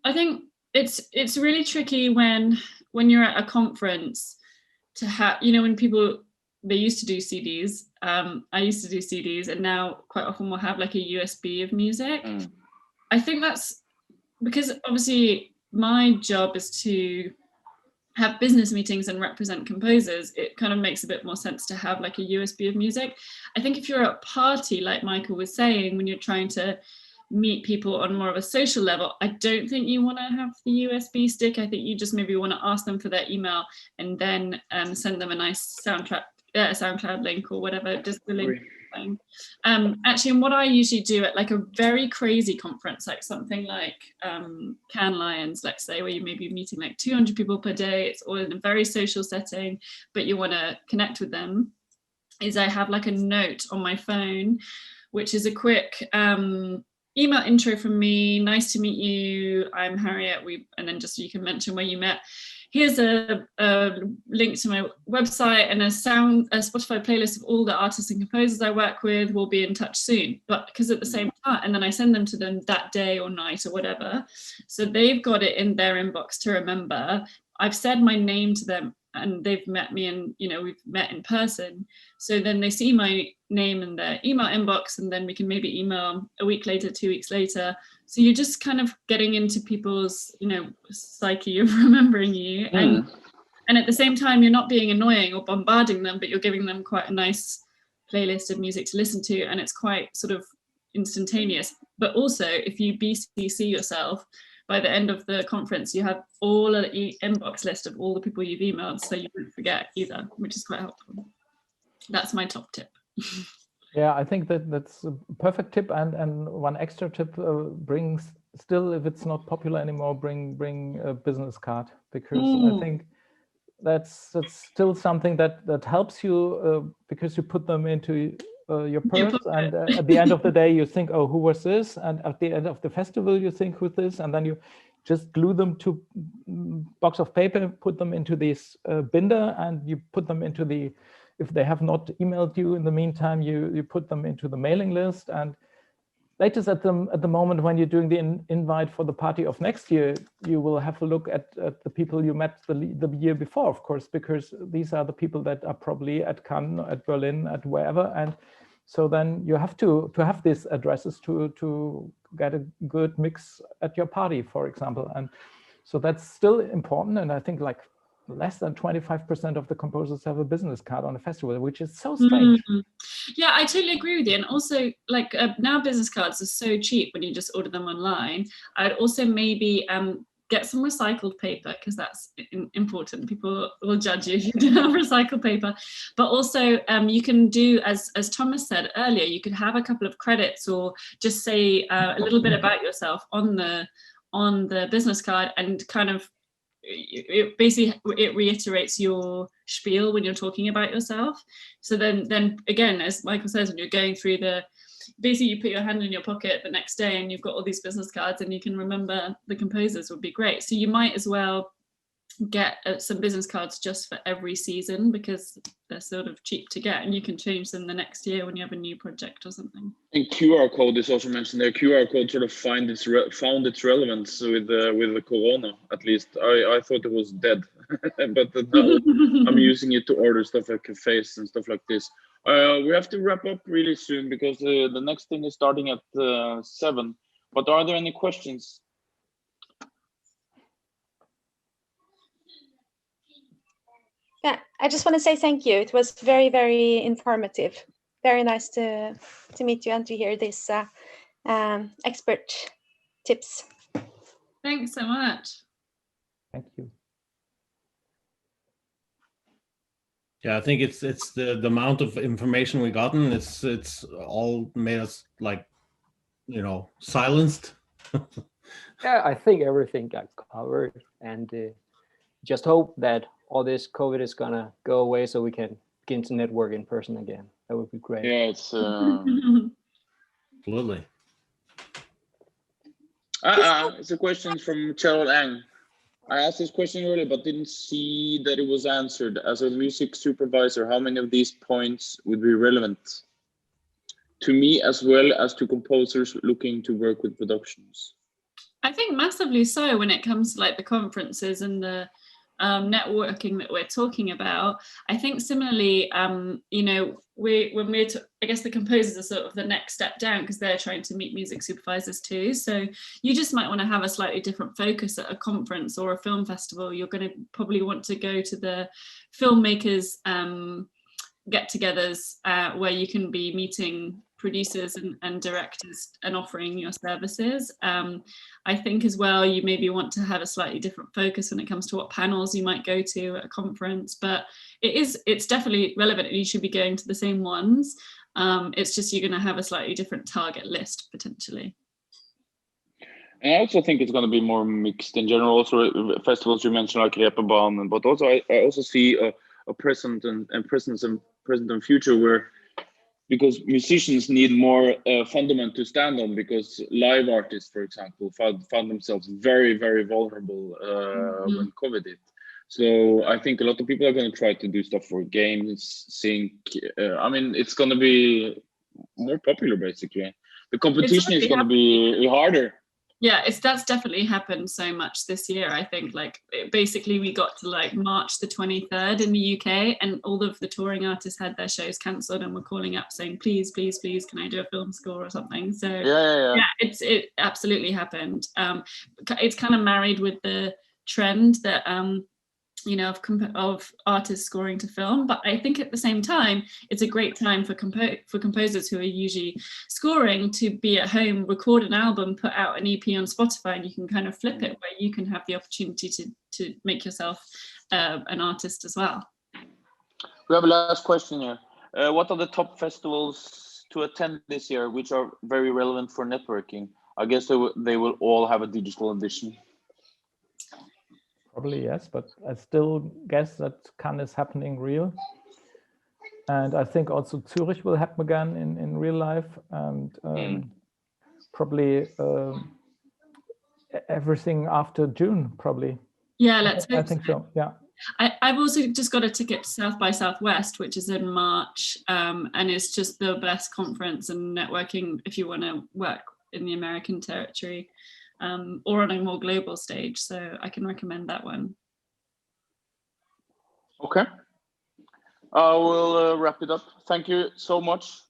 I think it's really tricky when you're at a conference to have, you know, when people, they used to do CDs. I used to do CDs, and now quite often we'll have like a USB of music. I think that's because obviously my job is to have business meetings and represent composers. It kind of makes a bit more sense to have like a USB of music. I think if you're at a party, like Michael was saying, when you're trying to meet people on more of a social level, I don't think you want to have the USB stick. I think you just maybe want to ask them for their email and then send them a nice SoundCloud link or whatever, just the link thing. Actually, and what I usually do at like a very crazy conference, like something like Cannes Lions, let's say, where you may be meeting like 200 people per day, it's all in a very social setting, but you want to connect with them, is I have like a note on my phone, which is a quick email intro from me. Nice to meet you. I'm Harriet. And then just so you can mention where you met. Here's a link to my website and a Spotify playlist of all the artists and composers I work with. We'll be in touch soon. But because at the same time, and then I send them to them that day or night or whatever. So they've got it in their inbox to remember. I've said my name to them, and they've met me, and we've met in person. So then they see my name in their email inbox, and then we can maybe email a week later, 2 weeks later. So you're just kind of getting into people's, psyche of remembering you. And at the same time, you're not being annoying or bombarding them, but you're giving them quite a nice playlist of music to listen to. And it's quite sort of instantaneous. But also, if you BCC yourself, by the end of the conference, you have all of the inbox list of all the people you've emailed, so you don't forget either, which is quite helpful. That's my top tip. Yeah, I think that's a perfect tip, and one extra tip: brings still, if it's not popular anymore, bring a business card, because I think that's still something that helps you because you put them into your purse, and at the end of the day you think, oh, who was this? And at the end of the festival you think, who's this? And then you just glue them to box of paper, put them into this binder, and you put them into the, if they have not emailed you in the meantime, you put them into the mailing list. And latest at the moment when you're doing the invite for the party of next year, you will have a look at the people you met the year before, of course, because these are the people that are probably at Cannes, at Berlin, at wherever. And so then you have to have these addresses to get a good mix at your party, for example. And so that's still important. And I think like less than 25% of the composers have a business card on a festival, which is so strange. Yeah, I totally agree with you. And also, like now business cards are so cheap when you just order them online. I'd also maybe get some recycled paper, because that's important. People will judge you if you don't have recycled paper. But also you can do, as Thomas said earlier, you could have a couple of credits or just say a little bit about yourself on the business card, and kind of it reiterates your spiel when you're talking about yourself. So then again, as Michael says, when you're going through basically you put your hand in your pocket the next day and you've got all these business cards and you can remember the composers, would be great. So you might as well get some business cards just for every season, because they're sort of cheap to get and you can change them the next year when you have a new project or something. And QR code is also mentioned there. QR code sort of found its relevance with the corona. At least I thought it was dead, but now I'm using it to order stuff at cafes and stuff like this. We have to wrap up really soon because the next thing is starting at 7. But are there any questions? Yeah, I just want to say thank you. It was very, very informative. Very nice to meet you and to hear these expert tips. Thanks so much. Thank you. Yeah, I think it's the amount of information we gotten. It's all made us like, silenced. Yeah, I think everything got covered, and just hope that all this COVID is gonna go away so we can begin to network in person again. That would be great. Yeah, it's Absolutely. it's a question from Cheryl Ang. I asked this question earlier, but didn't see that it was answered. As a music supervisor, how many of these points would be relevant to me as well as to composers looking to work with productions? I think massively so when it comes to like the conferences and the networking that we're talking about. I think similarly, I guess the composers are sort of the next step down because they're trying to meet music supervisors too. So you just might want to have a slightly different focus at a conference or a film festival. You're going to probably want to go to the filmmakers get-togethers where you can be meeting producers and directors and offering your services. I think as well, you maybe want to have a slightly different focus when it comes to what panels you might go to at a conference, but it's definitely relevant and you should be going to the same ones. It's just you're going to have a slightly different target list potentially. And I also think it's going to be more mixed in general. Also, festivals you mentioned like Reeperbahn, but also I also see a present and future where, because musicians need more fundament to stand on, because live artists, for example, found themselves very, very vulnerable when COVID hit. So I think a lot of people are going to try to do stuff for games, sync. It's going to be more popular, basically. The competition is going to be harder. Yeah, that's definitely happened so much this year. I think basically we got to like March the 23rd in the UK and all of the touring artists had their shows cancelled and were calling up saying, please, please, please, can I do a film score or something? So yeah, it absolutely happened. It's kind of married with the trend that of artists scoring to film, but I think at the same time it's a great time for composers who are usually scoring to be at home, record an album, put out an EP on Spotify, and you can kind of flip it where you can have the opportunity to make yourself an artist as well. We have a last question here. What are the top festivals to attend this year which are very relevant for networking? I guess they will all have a digital edition. Probably yes, but I still guess that Cannes is happening real. And I think also Zurich will happen again in real life. And probably everything after June, probably. Yeah, let's hope I think so, yeah. I've also just got a ticket to South by Southwest, which is in March, and it's just the best conference and networking if you want to work in the American territory, or on a more global stage. So I can recommend that one. Okay. I will wrap it up. Thank you so much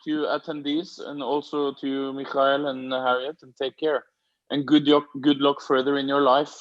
to attendees, and also to Michael and Harriet, and take care. And good luck further in your life.